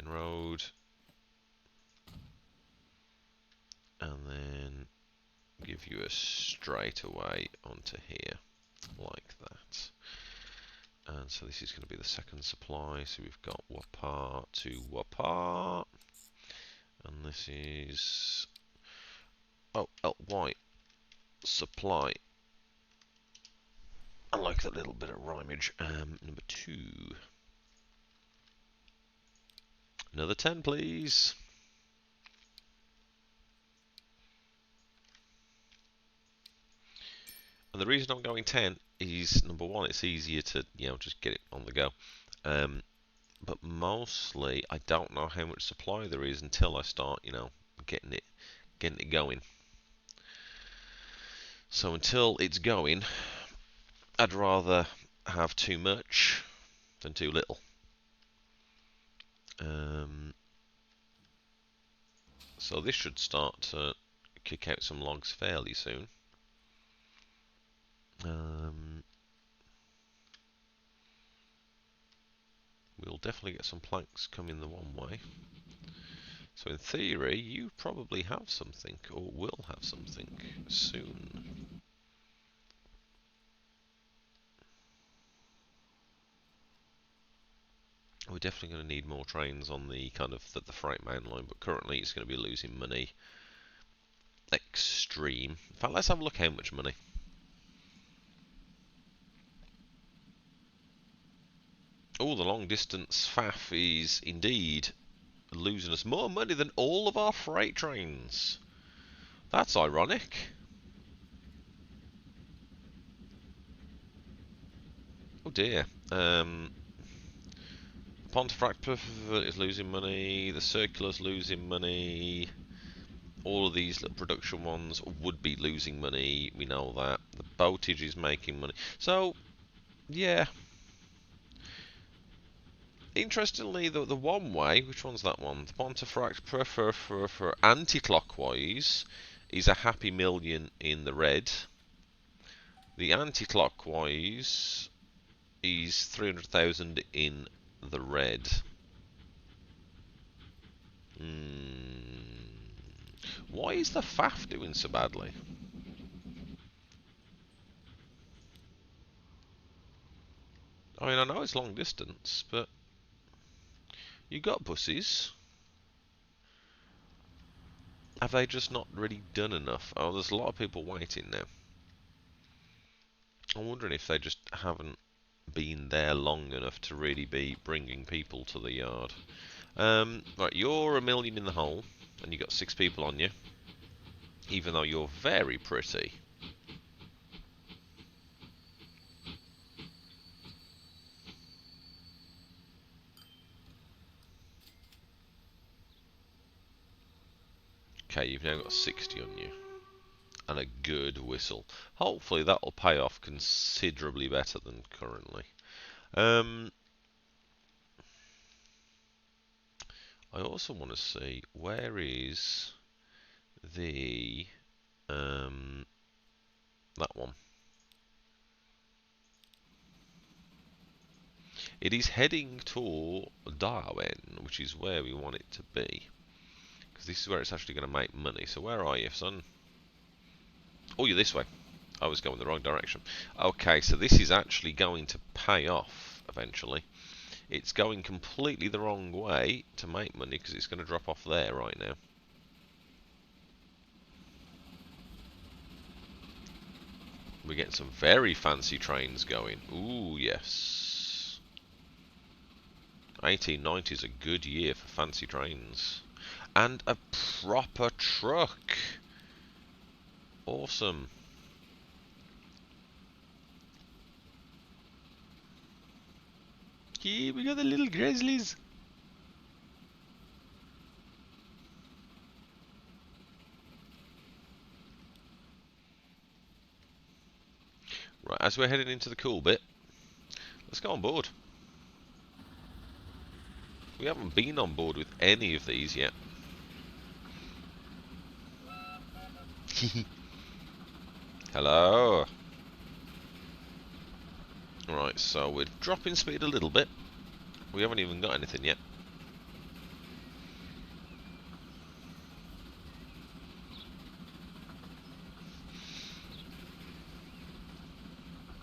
road. And then give you a straight away onto here, like that. And so this is going to be the second supply. So we've got Wapar to Wapar. And this is, oh, LY supply. I like that little bit of rhymage. Number 2. Another 10, please. And the reason I'm going 10 is, number 1, it's easier to, just get it on the go. But mostly, I don't know how much supply there is until I start, getting it going. So until it's going, I'd rather have too much than too little. So this should start to kick out some logs fairly soon. We'll definitely get some planks coming the one way. So in theory, you probably have something, or will have something soon. We're definitely going to need more trains on the kind of the freight main line, but currently it's going to be losing money. Extreme. In fact, let's have a look how much money. Oh, the long distance FAF is indeed losing us more money than all of our freight trains. That's ironic. Oh dear. Pontefract is losing money, the Circular's losing money, all of these little production ones would be losing money, we know that. The Boatage is making money. So, yeah. Interestingly, the one way, which one's that one? The Pontefract for anti-clockwise is a happy million in the red. The anti-clockwise is 300,000 in the red. Why is the FAF doing so badly? I mean, I know it's long distance, but you got buses. Have they just not really done enough? Oh, there's a lot of people waiting now. I'm wondering if they just haven't been there long enough to really be bringing people to the yard. Right, you're a million in the hole, and you got 6 people on you, even though you're very pretty. Okay, you've now got 60 on you, and a good whistle. Hopefully that'll pay off considerably better than currently. I also want to see, where is the that one? It is heading to Darwin, which is where we want it to be, because this is where it's actually going to make money. So where are you, son? Oh, you're this way. I was going the wrong direction. Okay, so this is actually going to pay off eventually. It's going completely the wrong way to make money, because it's going to drop off there right now. We're getting some very fancy trains going. Ooh, yes. 1890 is a good year for fancy trains. And a proper truck. Awesome. Yeah, we got the little grizzlies. Right, as we're heading into the cool bit, let's go on board. We haven't been on board with any of these yet. Hello. Right, so we're dropping speed a little bit. We haven't even got anything yet.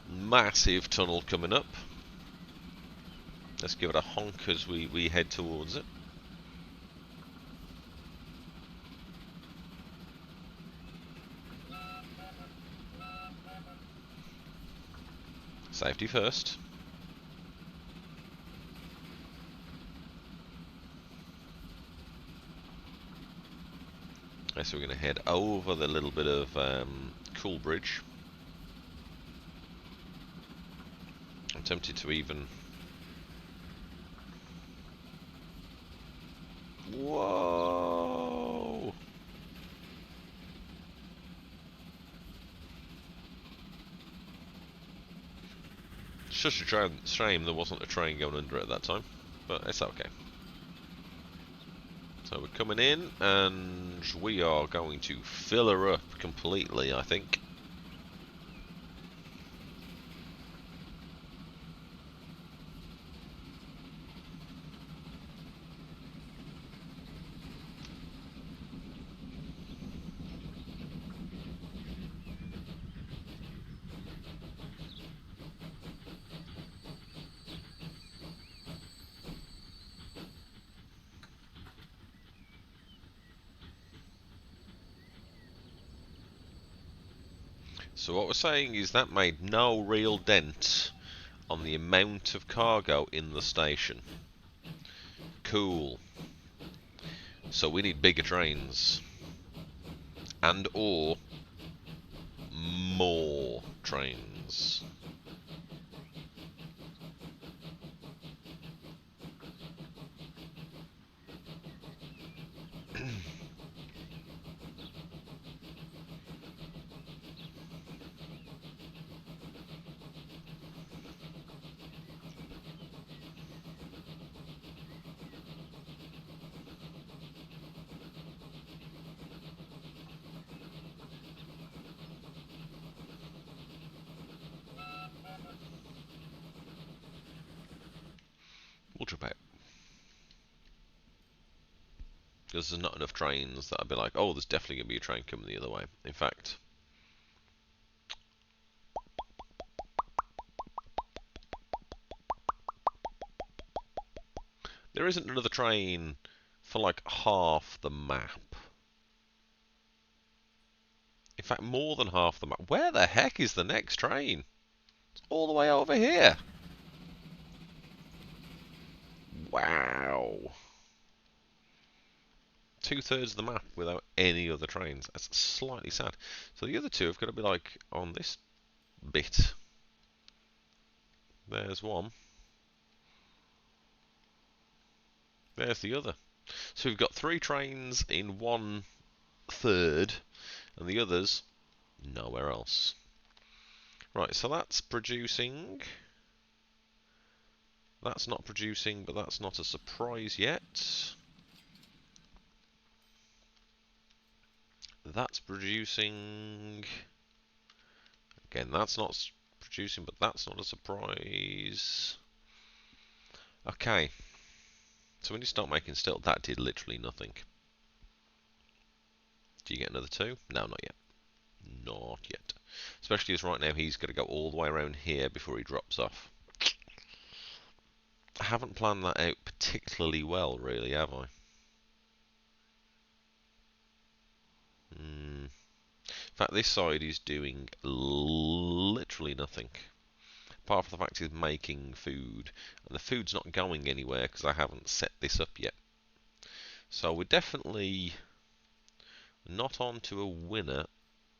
Massive tunnel coming up. Let's give it a honk as we head towards it. Safety first. Okay, so we're going to head over the little bit of Cool Bridge. I'm tempted to even... Whoa! It's just a shame there wasn't a train going under it at that time, but it's okay. So we're coming in, and we are going to fill her up completely, I think. So what we're saying is that made no real dent on the amount of cargo in the station. Cool. So we need bigger trains. And or more trains. We'll drop out. Because there's not enough trains that I'd be like, oh, there's definitely going to be a train coming the other way. In fact, there isn't another train for like half the map. In fact, more than half the map. Where the heck is the next train? It's all the way over here. Wow. 2/3 of the map without any other trains. That's slightly sad. So the other two have got to be like on this bit. There's one. There's the other. So we've got 3 trains in 1/3, and the others nowhere else. Right, so that's producing. That's not producing, but that's not a surprise yet. That's producing. Again, that's not producing, but that's not a surprise. Okay. So when you start making still, that did literally nothing. Do you get another 2? No, not yet. Not yet. Especially as right now he's got to go all the way around here before he drops off. I haven't planned that out particularly well, really, have I? In fact, this side is doing literally nothing. Apart from the fact he's making food. And the food's not going anywhere because I haven't set this up yet. So we're definitely not on to a winner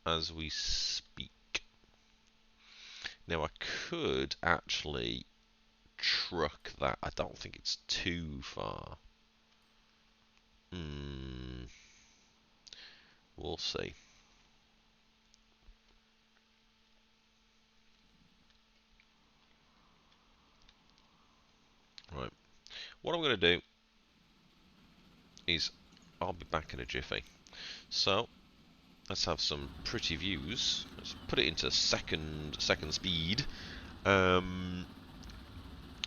as we speak. Now I could actually truck that. I don't think it's too far. We'll see. Right. What I'm going to do is I'll be back in a jiffy. So let's have some pretty views. Let's put it into second speed. I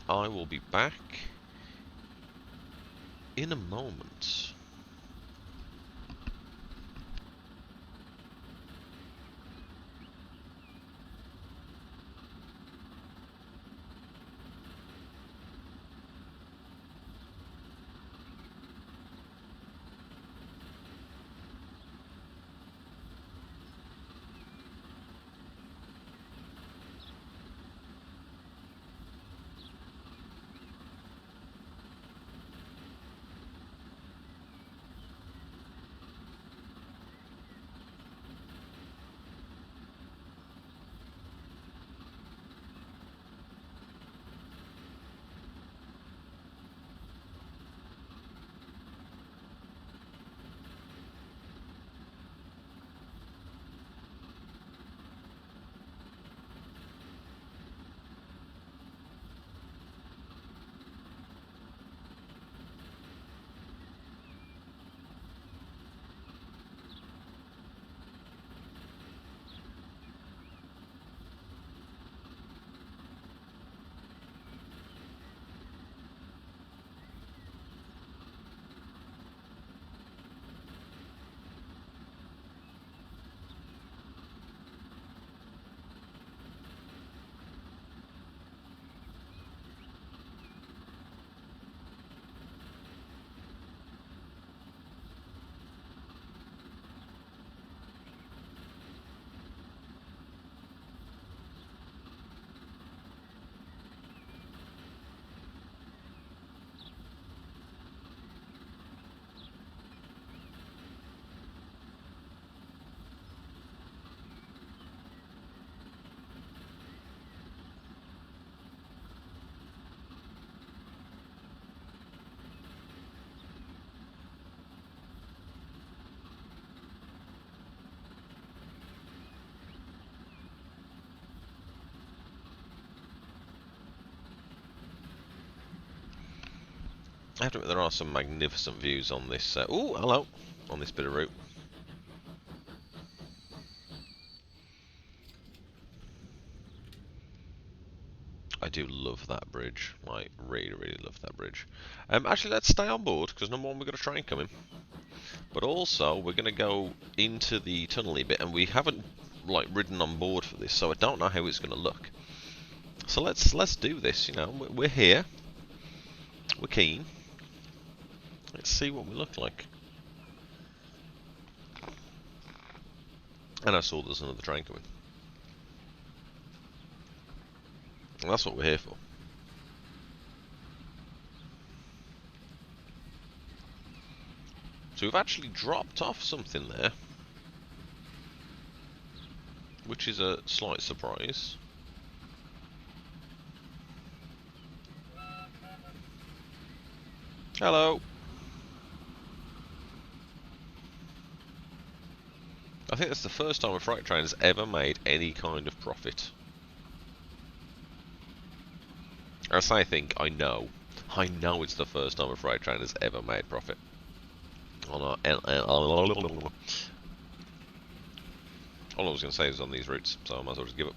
will be back in a moment. I have to admit there are some magnificent views on this. Oh, hello! On this bit of route. I do love that bridge. Like, really, really love that bridge. Actually, let's stay on board because number one, we've got a train coming, but also we're going to go into the tunnely bit, and we haven't like ridden on board for this, so I don't know how it's going to look. So let's do this. You know, we're here. We're keen. Let's see what we look like. And I saw there's another train coming. And that's what we're here for. So we've actually dropped off something there, which is a slight surprise. Hello. I think that's the first time a freight train has ever made any kind of profit. As I think, I know it's the first time a freight train has ever made profit. All I was going to say is on these routes, so I might as well just give up.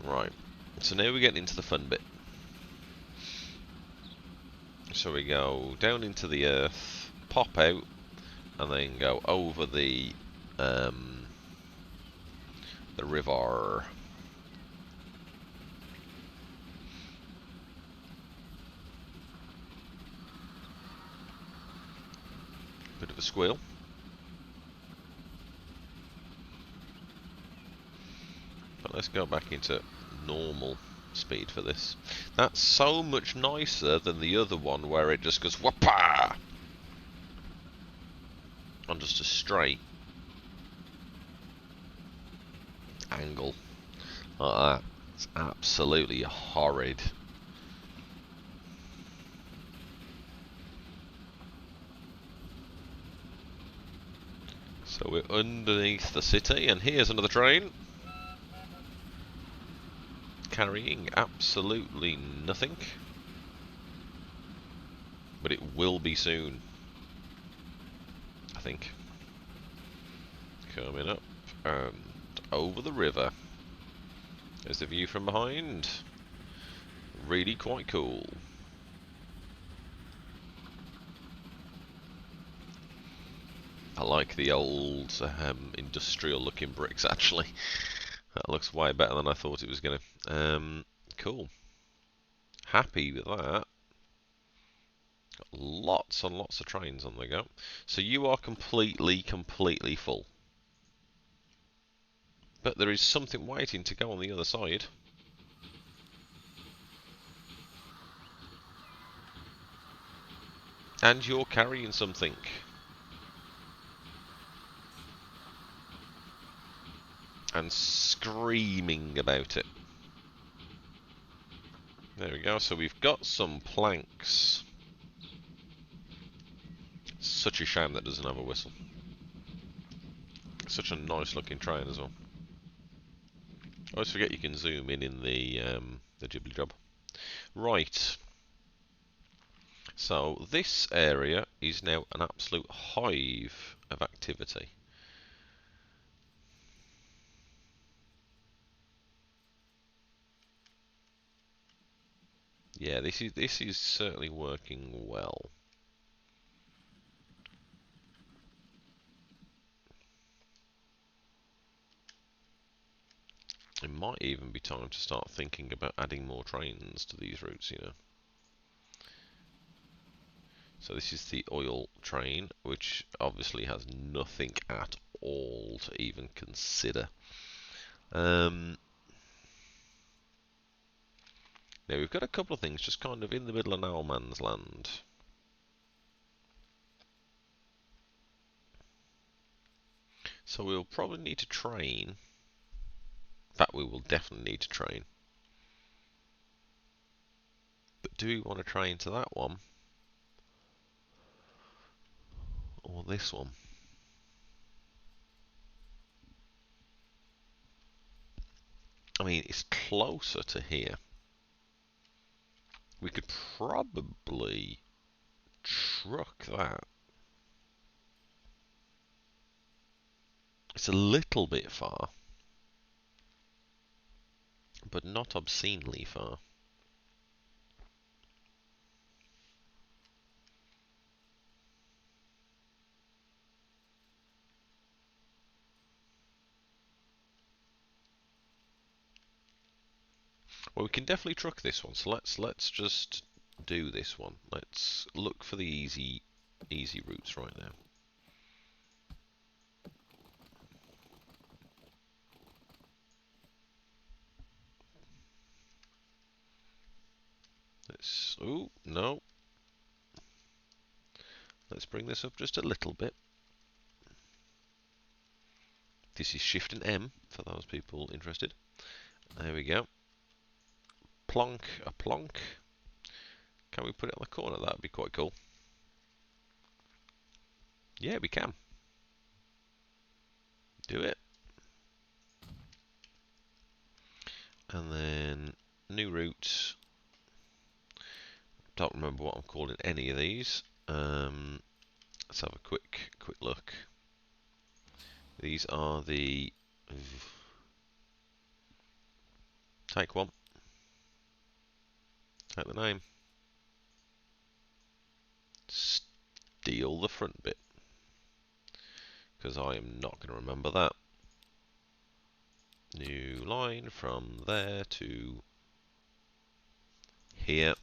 Right, so now we're getting into the fun bit. So we go down into the earth, pop out, and then go over the river. Bit of a squeal. But let's go back into normal speed for this. That's so much nicer than the other one where it just goes whoppa on just a straight. like that. It's absolutely horrid. So we're underneath the city, and here's another train. Carrying absolutely nothing. But it will be soon, I think. Coming up and over the river. There's the view from behind. Really quite cool. I like the old industrial looking bricks actually. That looks way better than I thought it was going to. Cool. Happy with that. Got lots and lots of trains on the go. So you are completely full. But there is something waiting to go on the other side. And you're carrying something. And screaming about it. There we go, so we've got some planks. Such a shame that doesn't have a whistle. Such a nice looking train as well. I always forget you can zoom in the Ghibli job. Right. So this area is now an absolute hive of activity. Yeah, this is certainly working well. It might even be time to start thinking about adding more trains to these routes, you know. So this is the oil train, which obviously has nothing at all to even consider. Now we've got a couple of things just kind of in the middle of no man's land. So we'll probably need to train. In fact, we will definitely need to train. But do we want to train to that one? Or this one? I mean, it's closer to here. We could probably truck that. It's a little bit far, but not obscenely far. Well, we can definitely truck this one, so let's just do this one. Let's look for the easy routes right now. Oh, no. Let's bring this up just a little bit. This is Shift and M for those people interested. There we go. Plonk, a plonk. Can we put it on the corner? That would be quite cool. Yeah, we can. Do it. And then new route. Don't remember what I'm calling any of these. Let's have a quick look. These are the take one. Take the name. Steal the front bit. Because I am not going to remember that. New line from there to here.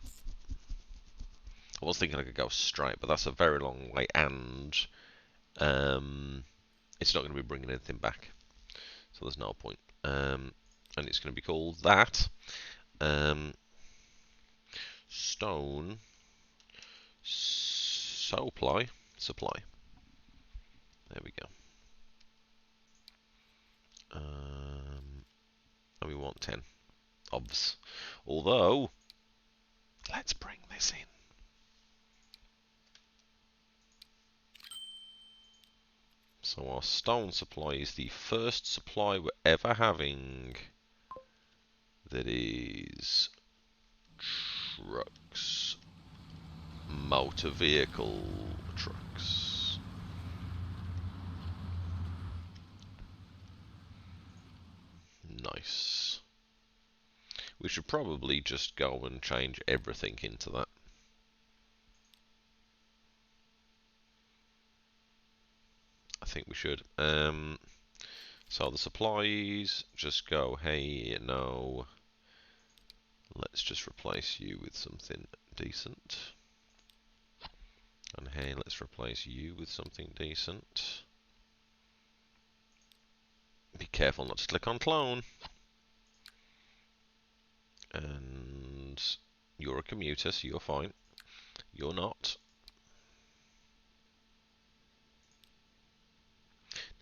I was thinking I could go straight, but that's a very long way, and it's not going to be bringing anything back, so there's no point. And it's going to be called that. Stone supply. There we go. and we want 10 obvs. Although, let's bring this in. So our stone supply is the first supply we're ever having that is trucks, motor vehicle trucks. Nice. We should probably just go and change everything into that. I think we should. So the supplies, just go, hey, no, let's just replace you with something decent. And hey, let's replace you with something decent. Be careful not to click on clone. And you're a commuter, so you're fine. You're not.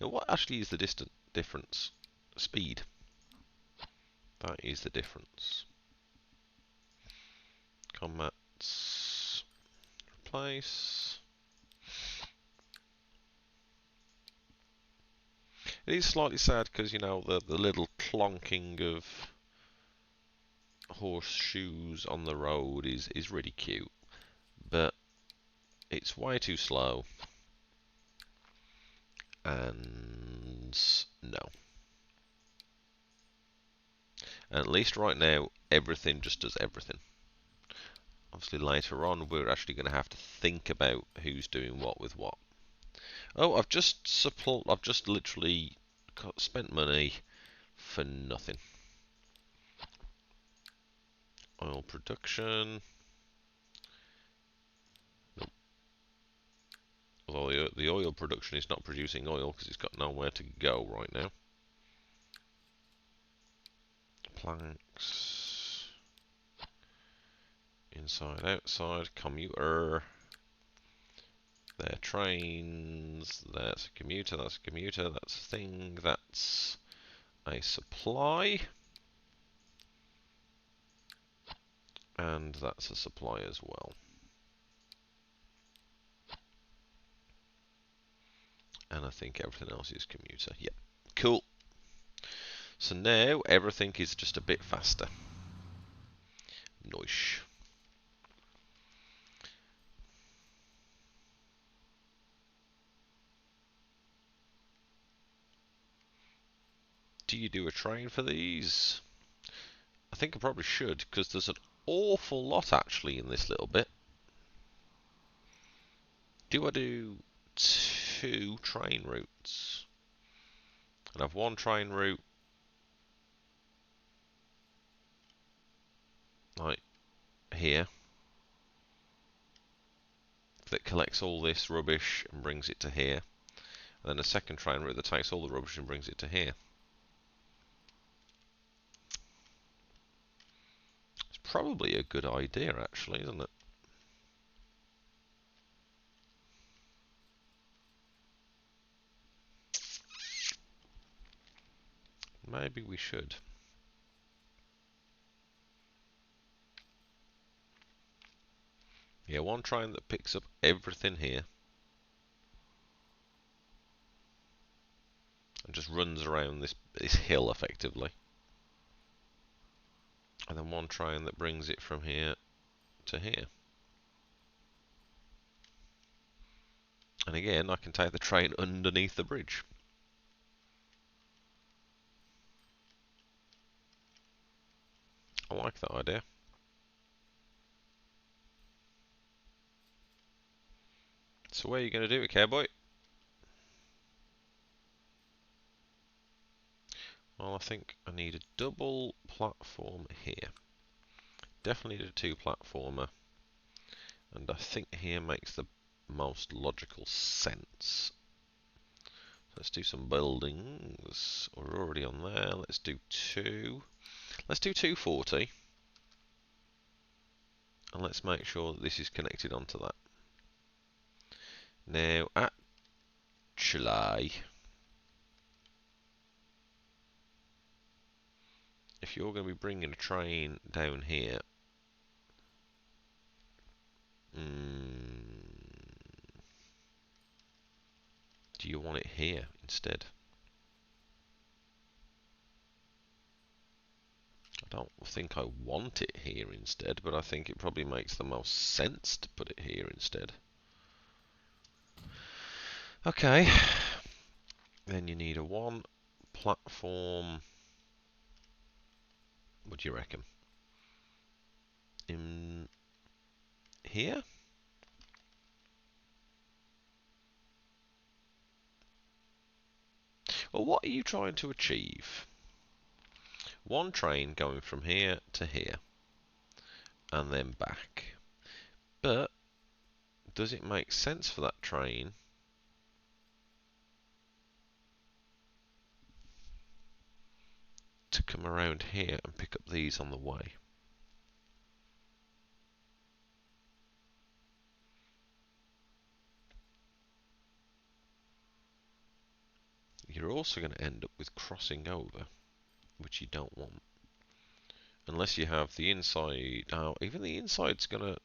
Now, what actually is the difference? Speed. That is the difference. Combats. Replace. It is slightly sad because, you know, the little clonking of horseshoes on the road is really cute. But it's way too slow. And no. And at least right now, everything just does everything. Obviously later on, we're actually going to have to think about who's doing what with what. Oh, I've just literally spent money for nothing. Oil production. Nope. Although the oil production is not producing oil because it's got nowhere to go right now. Planks. Inside, outside, commuter. They're trains. That's a commuter, that's a commuter, that's a thing, that's a supply. And that's a supply as well. And I think everything else is commuter. Yep. Cool. So now everything is just a bit faster. Nice. Do you do a train for these? I think I probably should, because there's an awful lot actually in this little bit. Do I do 2 train routes? And have 1 train route like here that collects all this rubbish and brings it to here. And then a second train route that takes all the rubbish and brings it to here. It's probably a good idea actually, isn't it? Maybe we should. Yeah, 1 train that picks up everything here and just runs around this hill effectively. And then 1 train that brings it from here to here. And again, I can take the train underneath the bridge. I like that idea. So where are you going to do it, cowboy? Well, I think I need a double platform here. Definitely need a 2 platformer. And I think here makes the most logical sense. Let's do some buildings. We're already on there. Let's do 2. Let's do 240. And let's make sure that this is connected onto that. Now, actually, if you're going to be bringing a train down here, do you want it here instead? I don't think I want it here instead, but I think it probably makes the most sense to put it here instead. Okay, then you need a one platform. What do you reckon? In here? Well, what are you trying to achieve? One train going from here to here and then back. But does it make sense for that train to come around here and pick up these on the way? You're also going to end up with crossing over, which you don't want. Unless you have the inside. Now, even the inside's going to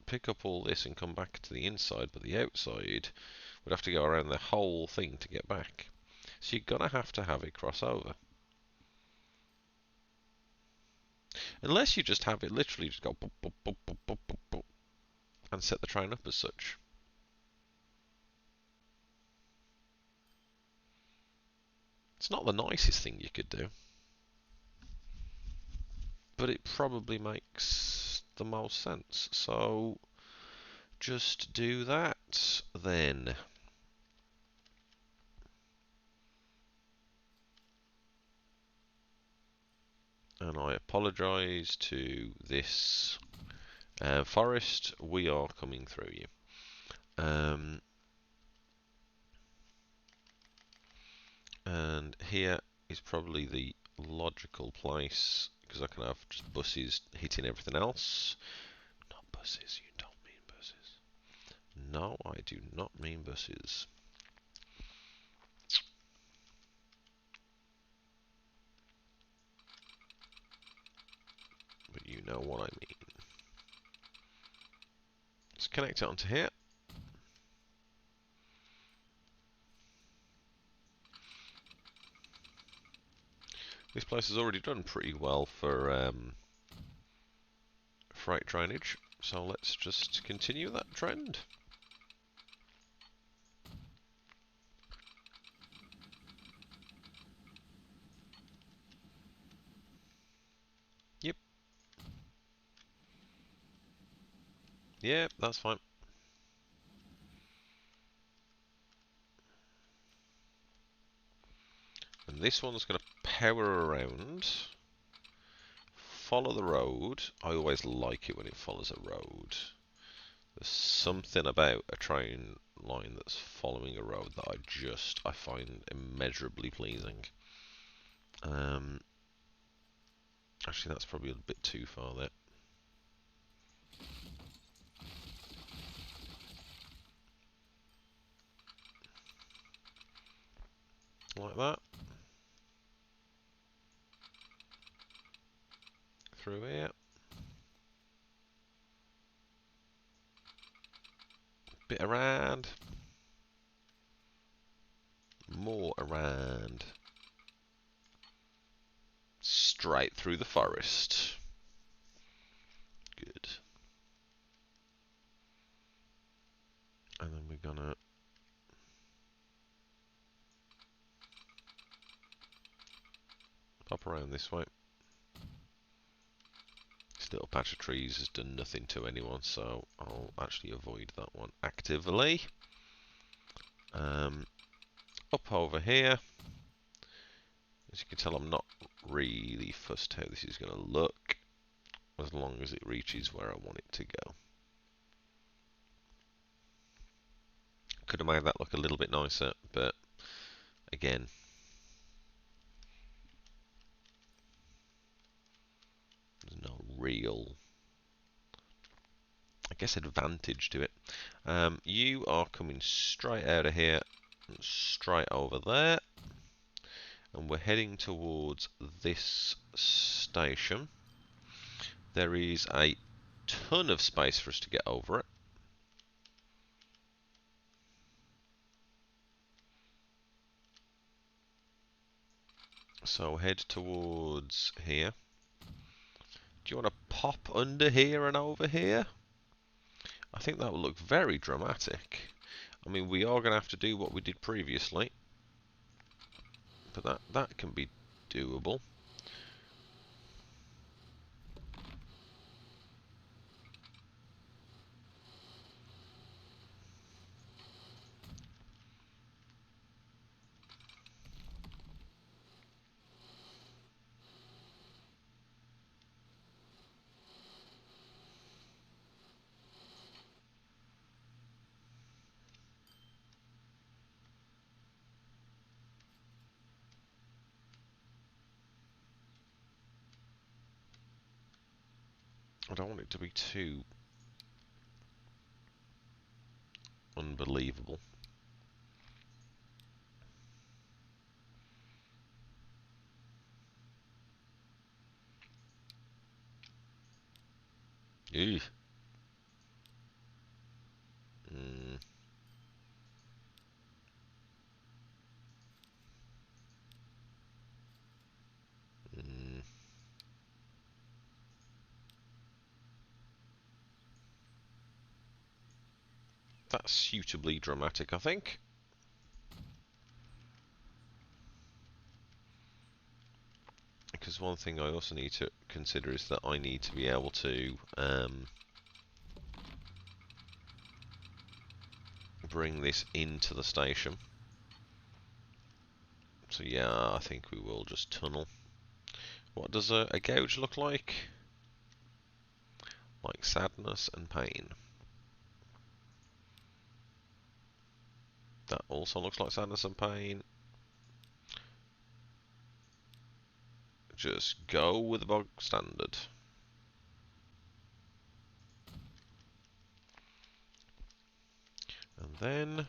pick up all this and come back to the inside, but the outside would have to go around the whole thing to get back. So you're going to have it cross over. Unless you just have it literally just go boop, boop, boop, boop, boop, boop, boop, and set the train up as such. It's not the nicest thing you could do, but it probably makes the most sense. So just do that then. And I apologise to this forest. We are coming through you. And here is probably the logical place, because I can have just buses hitting everything else. Not buses, you don't mean buses. No, I do not mean buses. But you know what I mean. Let's connect it onto here. This place has already done pretty well for freight drainage, so let's just continue that trend. Yep. Yeah, that's fine. And this one's going to power around, follow the road. I always like it when it follows a road. There's something about a train line that's following a road that I find immeasurably pleasing. Actually, that's probably a bit too far there. Like that. Through here. Bit around. More around. Straight through the forest. Good. And then we're gonna pop around this way. This little patch of trees has done nothing to anyone, so I'll actually avoid that one actively. Up over here. As you can tell, I'm not really fussed how this is going to look, as long as it reaches where I want it to go. Could have made that look a little bit nicer, but again, there's no real, I guess, advantage to it. You are coming straight out of here, and straight over there, and we're heading towards this station. There is a ton of space for us to get over it. So head towards here. Do you want to pop under here and over here? I think that would look very dramatic. I mean, we are going to have to do what we did previously, but that can be doable. I don't want it to be too unbelievable. Ew. Mm. Mm. That's suitably dramatic, I think. Because one thing I also need to consider is that I need to be able to bring this into the station. So yeah, I think we will just tunnel. What does a gouge look like? Like sadness and pain. That also looks like sadness and pain. Just go with the bog standard. And then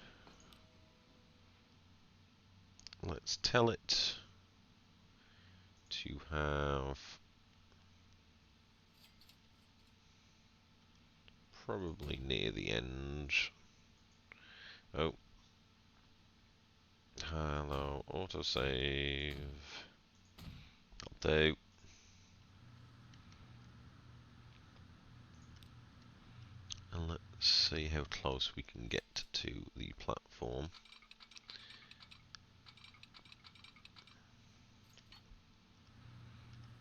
let's tell it to have probably near the end. Oh. Hello, autosave. That'll do. And let's see how close we can get to the platform.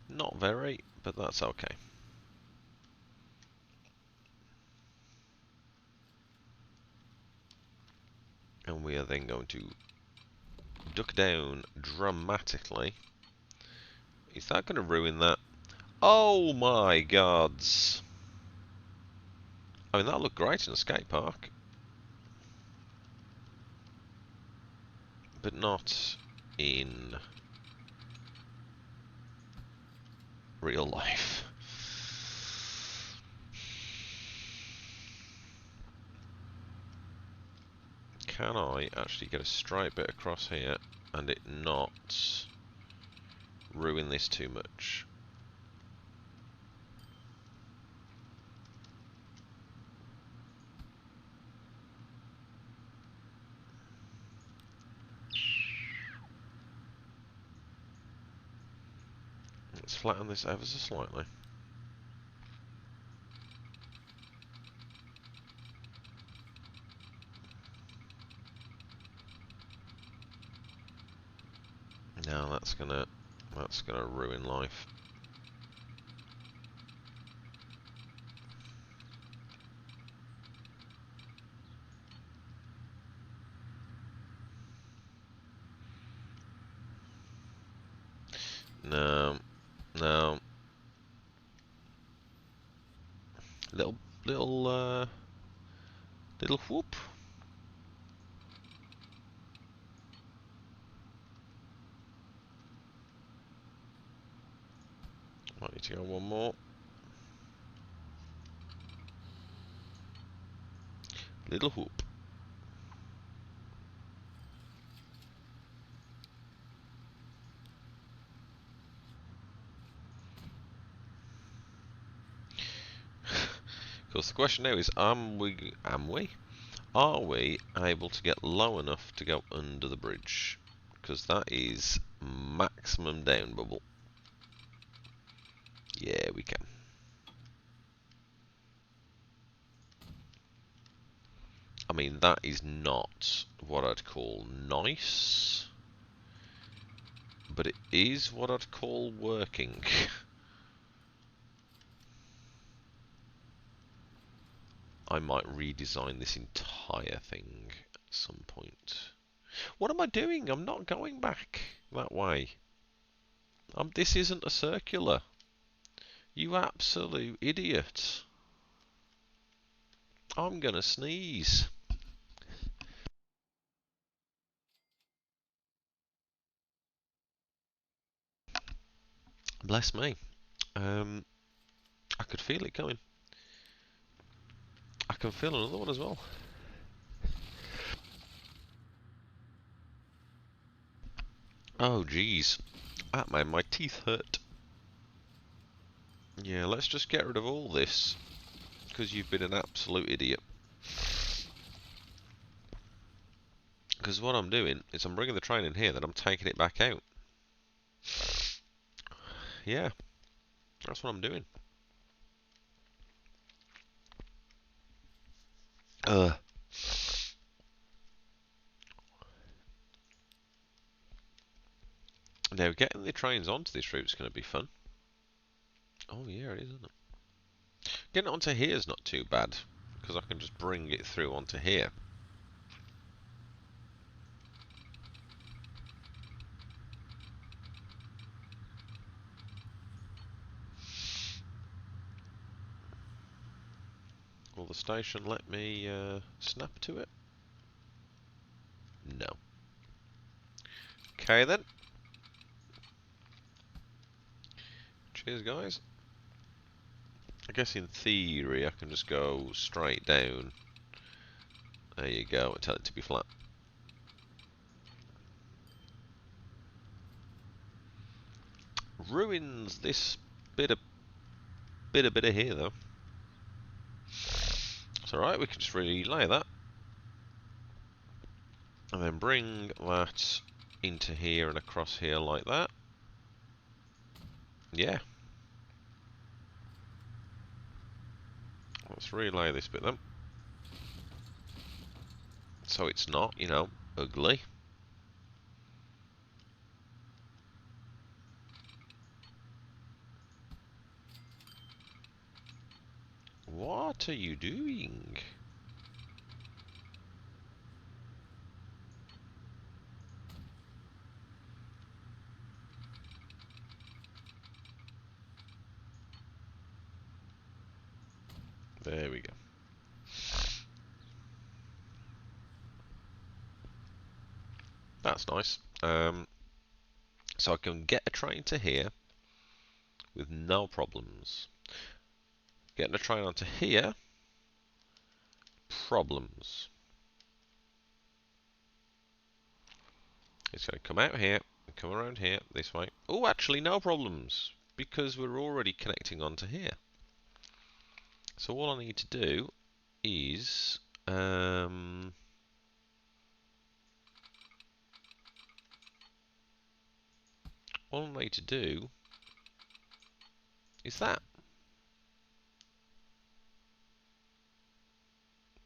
Not very, but that's okay. And we are then going to duck down dramatically. Is that going to ruin that? Oh my gods! I mean, that looked great in a skate park. But not in real life. Can I actually get a straight bit across here and it not ruin this too much? Let's flatten this ever so slightly. Now that's gonna ruin life. No, no. Little whoop. Might need to go one more. Little whoop. Because the question now is, are we able to get low enough to go under the bridge? Because that is maximum down bubble. Yeah, we can. I mean, that is not what I'd call nice, but it is what I'd call working. I might redesign this entire thing at some point. What am I doing? I'm not going back that way. This isn't a circular. You absolute idiot. I'm gonna sneeze. Bless me. I could feel it coming. I can feel another one as well. Oh, jeez. That made my teeth hurt. Yeah, let's just get rid of all this, because you've been an absolute idiot. Because what I'm doing is I'm bringing the train in here, then I'm taking it back out. Yeah, that's what I'm doing. Ugh. Now, getting the trains onto this route is going to be fun. Oh, yeah, it is, isn't it? Getting it onto here is not too bad, because I can just bring it through onto here. Will the station let me snap to it? No. Okay then. Cheers, guys. I guess in theory I can just go straight down. There you go, and tell it to be flat. Ruins this bit of here though. It's alright, we can just relay that. And then bring that into here and across here like that. Yeah. Let's relay this bit then. So it's not, you know, ugly. What are you doing? There we go. That's nice. So I can get a train to here with no problems. Getting a train onto here, problems. It's going to come out here and come around here this way. Oh, actually no problems, because we're already connecting onto here. So all I need to do is all I need to do is that.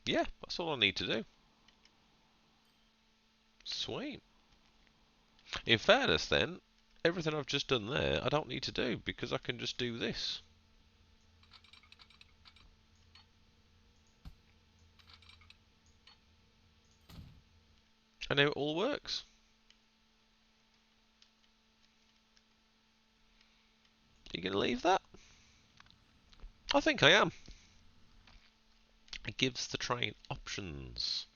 Yeah, that's all I need to do. Sweet. In fairness then, everything I've just done there, I don't need to do, because I can just do this. And now it all works. You gonna leave that? I think I am. It gives the train options.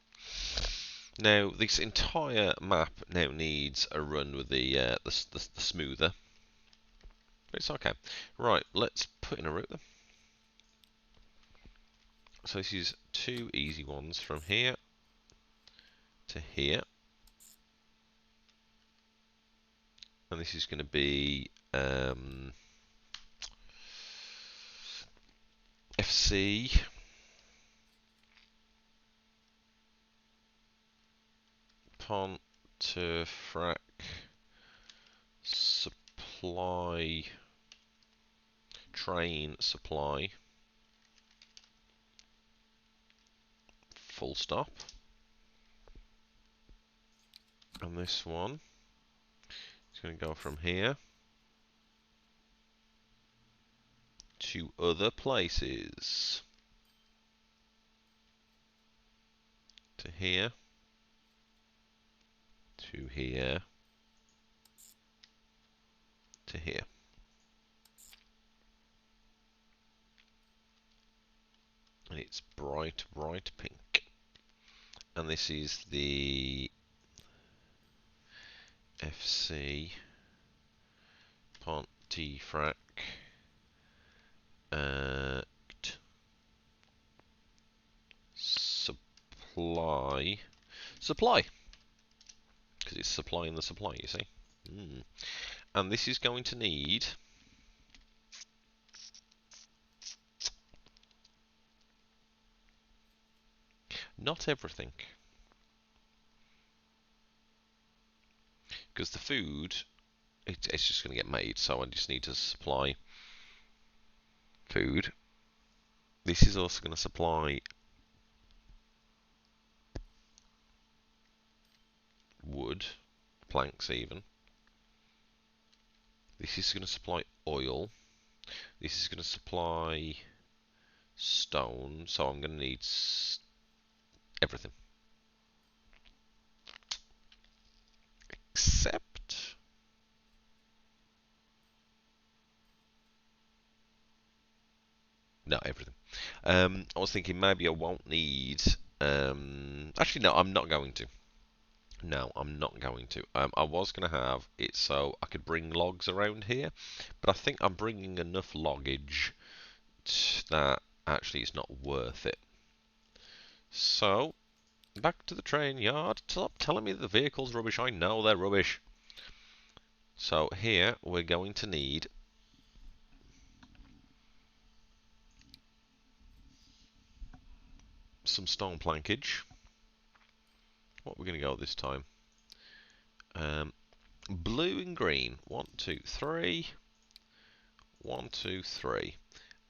Now, this entire map now needs a run with the smoother. But it's okay. Right, let's put in a route then. So this is two easy ones from here to here. And this is going to be FC. Pontefract supply, train supply, full stop. And this one is going to go from here to other places. To here. To here. To here. And it's bright, bright pink. And this is the FC Pontefract supply, because it's supplying the supply, you see. And this is going to need not everything, because the food, it's just going to get made, so I just need to supply food. This is also going to supply wood, planks even. This is going to supply oil. This is going to supply stone, so I'm going to need everything. Except no, everything. I was thinking maybe I won't need. Actually, no, I'm not going to. No, I'm not going to. I was going to have it so I could bring logs around here, but I think I'm bringing enough loggage that actually it's not worth it. So, back to the train yard. Stop telling me the vehicle's rubbish. I know they're rubbish. So here we're going to need some stone plankage. What we're going to go this time? Blue and green. 1, 2, 3. 1, 2, 3.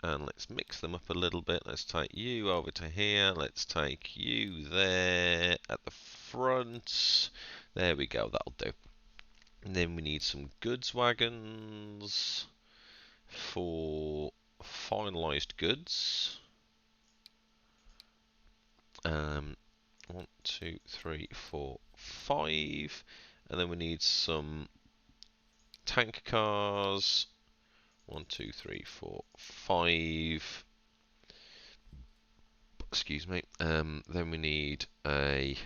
And let's mix them up a little bit. Let's take you over to here. Let's take you there at the front. There we go. That'll do. And then we need some goods wagons for finalised goods. 1, 2, 3, 4, 5. And then we need some tank cars. 1, 2, 3, 4, 5. Excuse me. Then we need a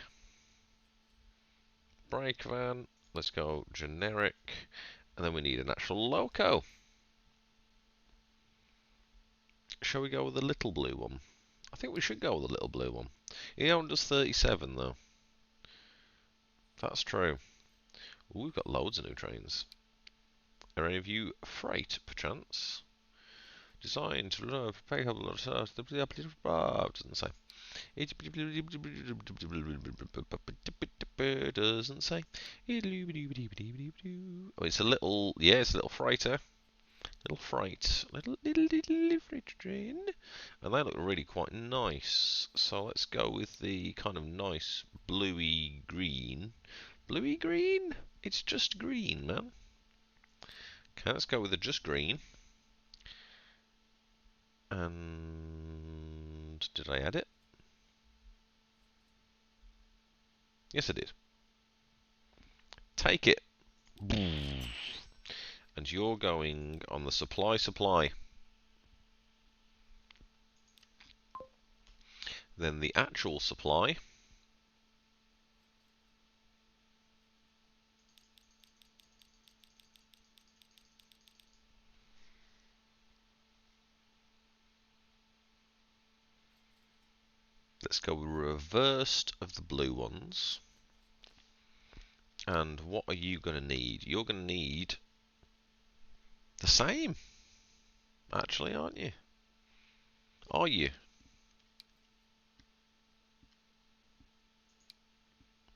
brake van. Let's go generic. And then we need an actual loco. Shall we go with the little blue one? I think we should go with the little blue one. He only does 37 though. That's true. Ooh, we've got loads of new trains. Are any of you freight, perchance? Designed to pay a lot of doesn't say. Doesn't say. Oh, it's a little, yeah, it's a little freighter. Little freight train. And they look really quite nice. So let's go with the kind of nice bluey green. Bluey green? It's just green, man. Okay, let's go with the just green. And did I add it? Yes, I did. Take it. And you're going on the supply. Then the actual supply. Let's go reversed of the blue ones. And what are you going to need? You're going to need the same, actually, aren't you? Are you?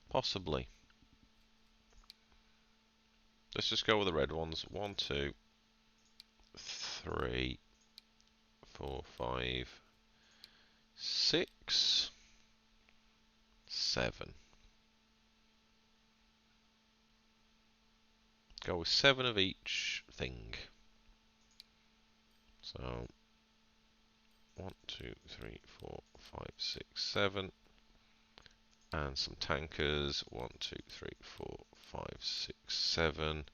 Possibly. Let's just go with the red ones. 1, 2, 3, 4, 5, 6, 7. Go with 7 of each thing. So 1, 2, 3, 4, 5, 6, 7. And some tankers. 1, 2, 3, 4, 5, 6, 7.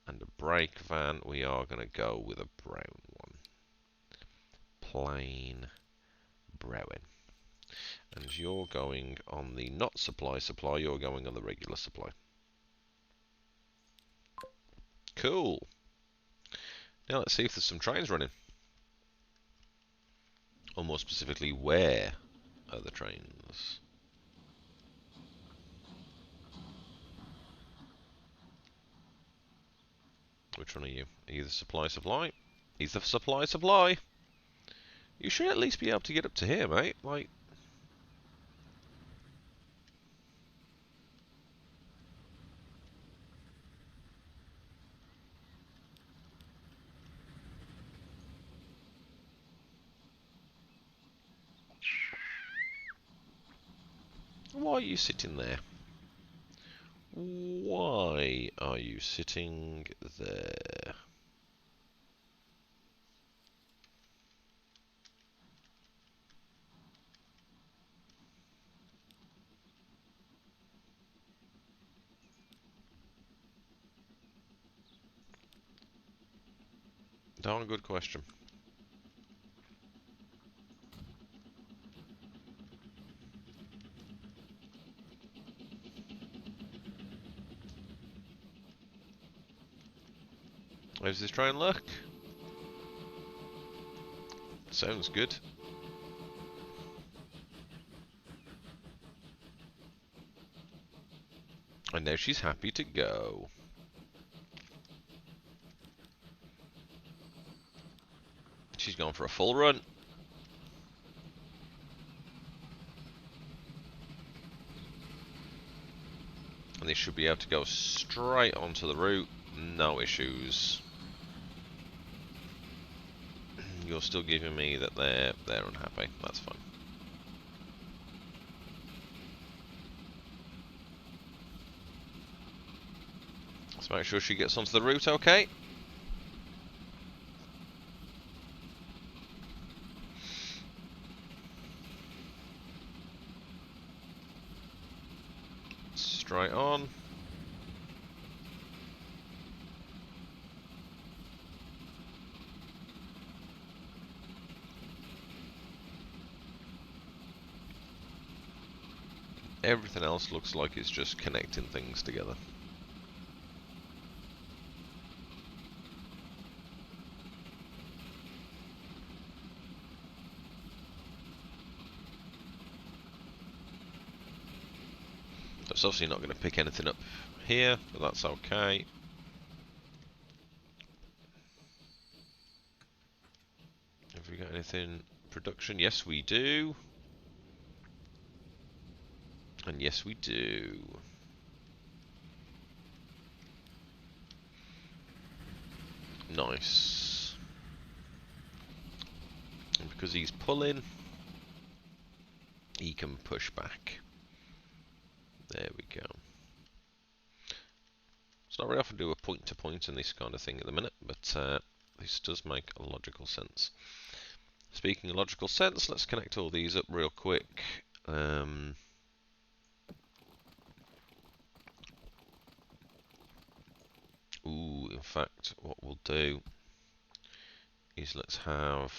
And a brake van. We are going to go with a brown one. Plain brown. And you're going on the not supply, you're going on the regular supply. Cool. Now let's see if there's some trains running. Or more specifically, where are the trains? Which one are you? Are you the supply? He's the supply. You should at least be able to get up to here, mate. Like, why are you sitting there? Why are you sitting there? Darn good question. How's this train look? Sounds good. And now she's happy to go. She's gone for a full run. And they should be able to go straight onto the route. No issues. You're still giving me that they're unhappy. That's fine. Let's make sure she gets onto the route okay. Straight on. Everything else looks like it's just connecting things together. That's obviously not going to pick anything up here, but that's okay. Have we got anything production? Yes, we do. And yes, we do. Nice. And because he's pulling, he can push back. There we go. It's not very often do a point-to-point in this kind of thing at the minute, but this does make a logical sense. Speaking of logical sense, let's connect all these up real quick. Ooh, in fact, what we'll do is let's have...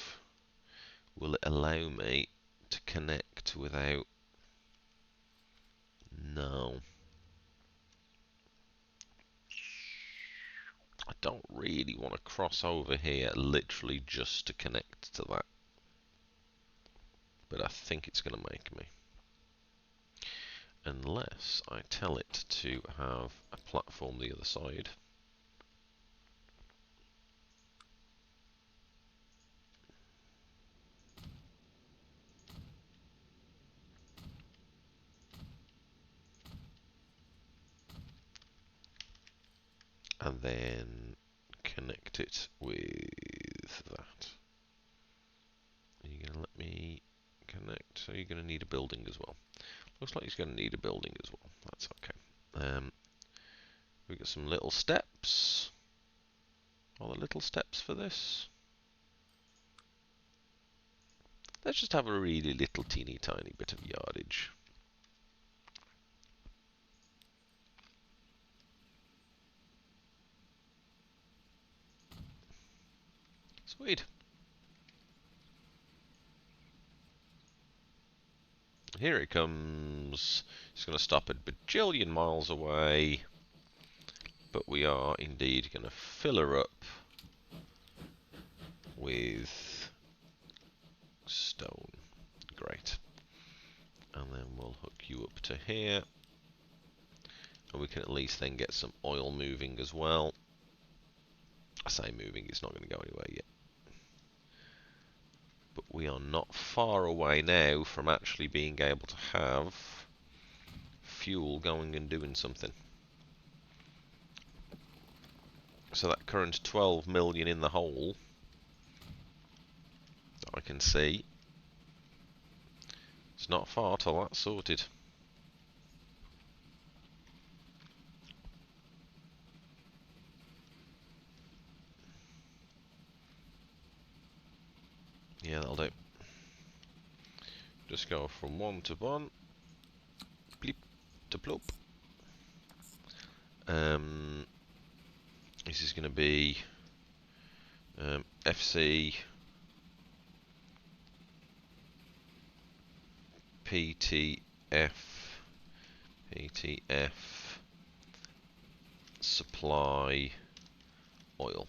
Will it allow me to connect without... No. I don't really want to cross over here literally just to connect to that. But I think it's going to make me. Unless I tell it to have a platform the other side. and then connect it with that. Are you going to let me connect? So you're going to need a building as well. Looks like he's going to need a building as well. That's okay. We've got some little steps. All the little steps for this. Let's just have a really little teeny tiny bit of yardage. Sweet. Here it comes. It's going to stop a bajillion miles away. But we are indeed going to fill her up with stone. Great. And then we'll hook you up to here. And we can at least then get some oil moving as well. I say moving, it's not going to go anywhere yet. But we are not far away now from actually being able to have fuel going and doing something. So that current 12 million in the hole that I can see, it's not far till that's sorted. Yeah, that'll do. Just go from 1 to 1, bleep to bloop. This is going to be FC PTF supply oil.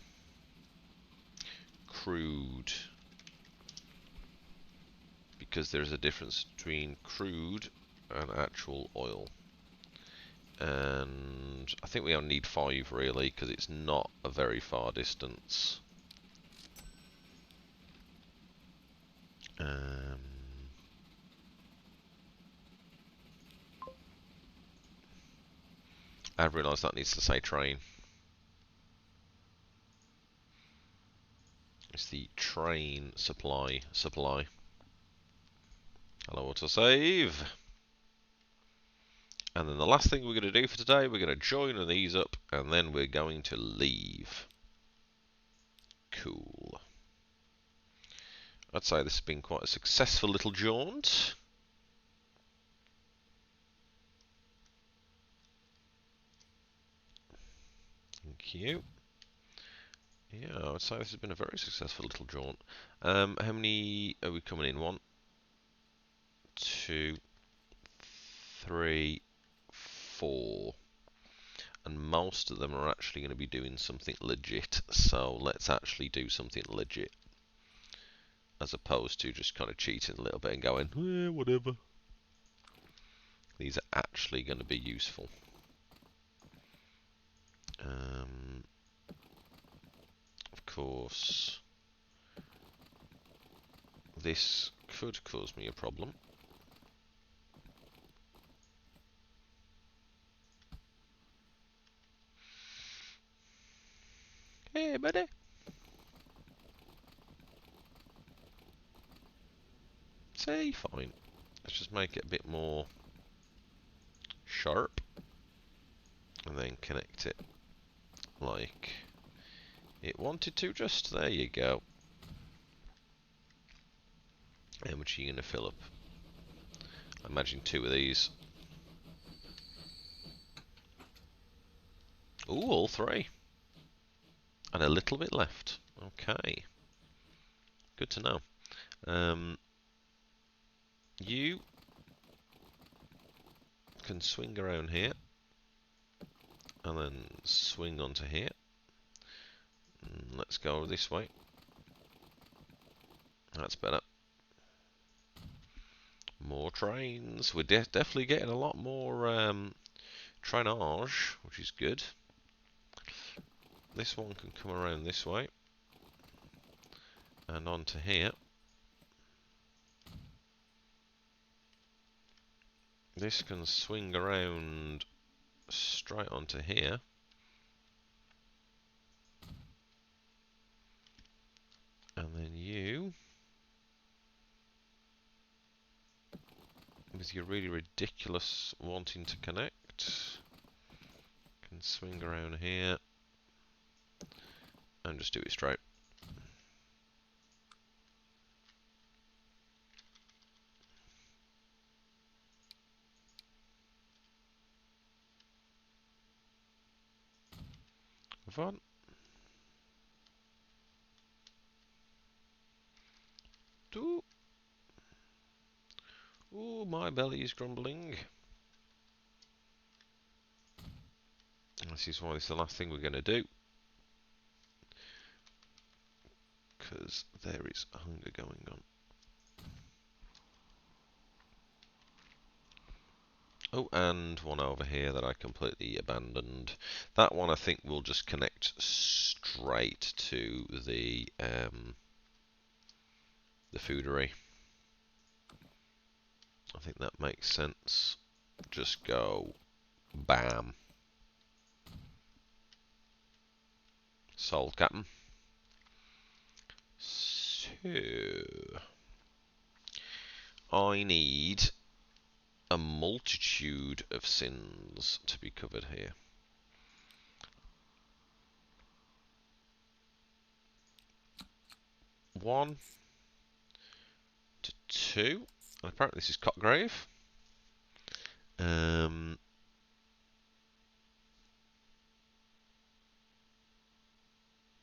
Crude, because there's a difference between crude and actual oil. And I think we only need 5 really, because it's not a very far distance. I've realised that needs to say train. It's the train supply. Hello, autosave. And then the last thing we're going to do for today, we're going to join these up, and then we're going to leave. Cool. I'd say this has been quite a successful little jaunt. Thank you. Yeah, I would say this has been a very successful little jaunt. How many are we coming in? 1, 2, 3, 4. And most of them are actually going to be doing something legit. So let's actually do something legit, as opposed to just kind of cheating a little bit and going, whatever. These are actually going to be useful. Of course, this could cause me a problem. Hey, buddy. Say, fine. Let's just make it a bit more sharp. And then connect it like it wanted to. Just there you go. How much are you going to fill up? I imagine 2 of these. Ooh, all 3. And a little bit left. Okay. Good to know. You can swing around here. And then swing onto here. Let's go this way. That's better. More trains. We're definitely getting a lot more trainage, which is good. This one can come around this way. And onto here. This can swing around straight onto here. with your really ridiculous wanting to connect. Can swing around here and just do it straight. Move on. Ooh. Ooh, my belly is grumbling. This is why this is the last thing we're going to do. Because there is hunger going on. Oh, and one over here that I completely abandoned. That one I think will just connect straight to the foodery. I think that makes sense. Just go bam. Sold, Captain. So I need a multitude of sins to be covered here. One to two. And apparently this is Cockgrave.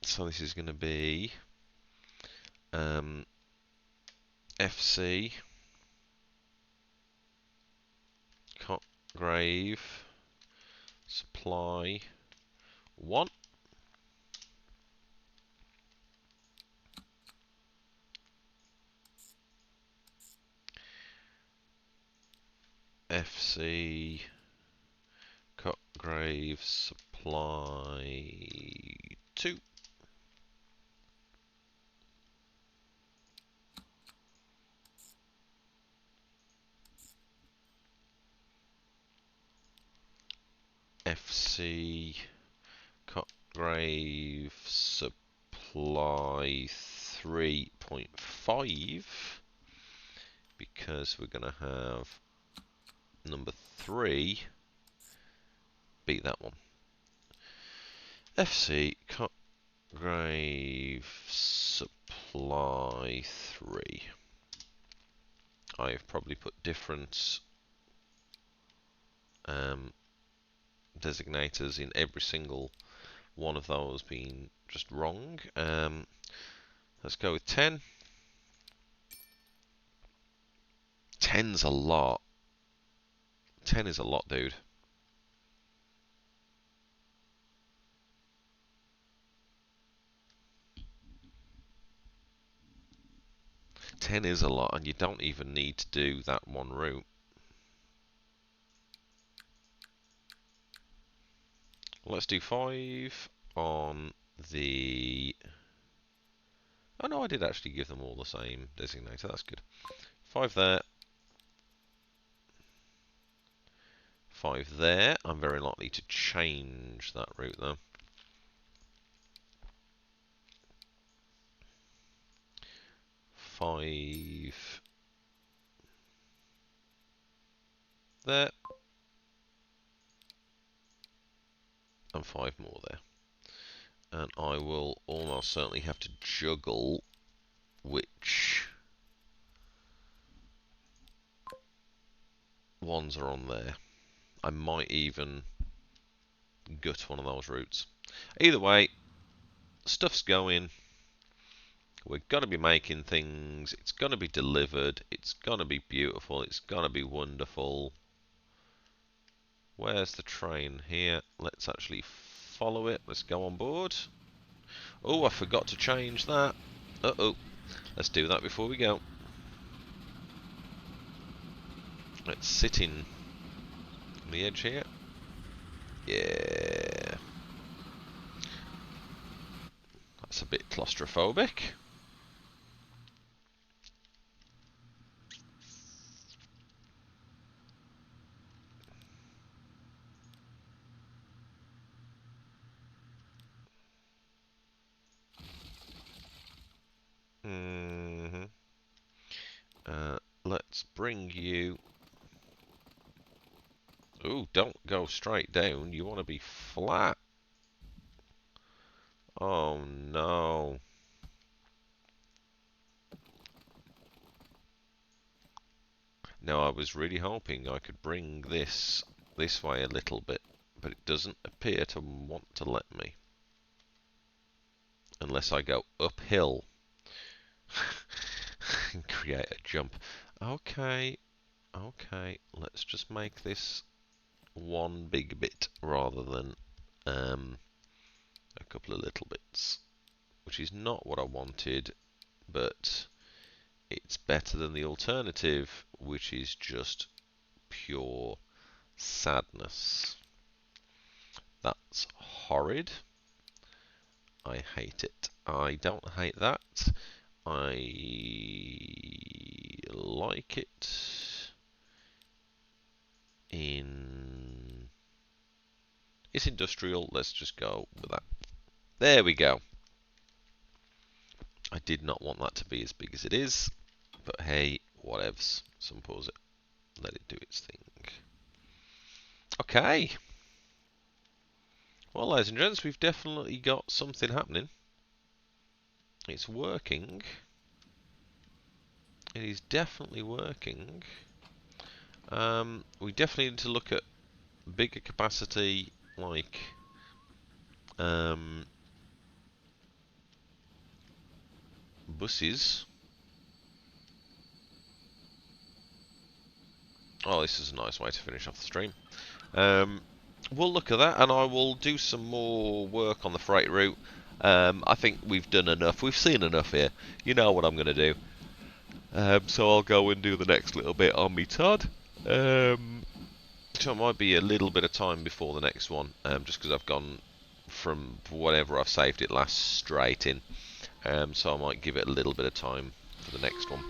So this is going to be FC Cockgrave Supply 1. FC Cockgrave Supply 2. FC Cockgrave Supply 3.5, because we're going to have number 3 beat that one. FC Cockgrave Supply 3. I've probably put different designators in every single one of those being just wrong. Let's go with 10. 10's a lot. 10 is a lot, dude. Ten is a lot, and you don't even need to do that one route. Let's do 5 on the... Oh no, I did actually give them all the same designator, that's good. 5 there. 5 there. I'm very likely to change that route though. 5 there. And 5 more there. And I will almost certainly have to juggle which ones are on there. I might even gut one of those routes. Either way, stuff's going. We're going to be making things. It's going to be delivered. It's going to be beautiful. It's going to be wonderful. Where's the train here? Let's actually follow it. Let's go on board. Oh, I forgot to change that. Uh-oh. Let's do that before we go. Let's sit in on the edge here. Yeah. That's a bit claustrophobic. Let's bring you Ooh, don't go straight down. You want to be flat. Oh no. Now I was really hoping I could bring this way a little bit, but it doesn't appear to want to let me. Unless I go uphill and create a jump. Okay, okay, let's just make this one big bit rather than a couple of little bits, which is not what I wanted, but it's better than the alternative, which is just pure sadness. That's horrid. I hate it. I don't hate that. I like it in... It's industrial. Let's just go with that. There we go. I did not want that to be as big as it is, but hey, whatevs. Suppose it. Let it do its thing. Okay. Well, ladies and gents, we've definitely got something happening. It's working. It is definitely working. We definitely need to look at bigger capacity, like buses. Oh, this is a nice way to finish off the stream. We'll look at that, and I will do some more work on the freight route. I think we've done enough. We've seen enough here. You know what I'm going to do. So I'll go and do the next little bit on me Todd. So it might be a little bit of time before the next one, just because I've gone from whatever I've saved it last straight in. So I might give it a little bit of time for the next one.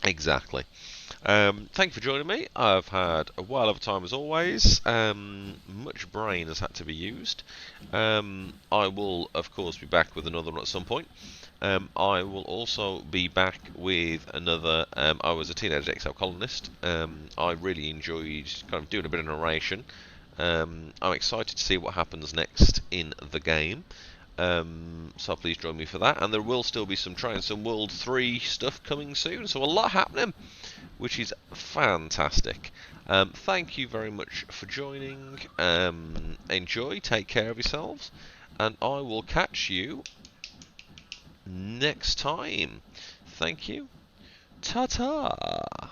Exactly. Thank you for joining me. I've had a while of time as always. Much brain has had to be used. I will, of course, be back with another one at some point. I will also be back with another. I was a Teenage Exile colonist. I really enjoyed kind of doing a bit of narration. I'm excited to see what happens next in the game. So please join me for that, and there will still be some Try and Some World 3 stuff coming soon, so a lot happening, which is fantastic. Thank you very much for joining. Enjoy, take care of yourselves, and I will catch you next time. Thank you. Ta-ta!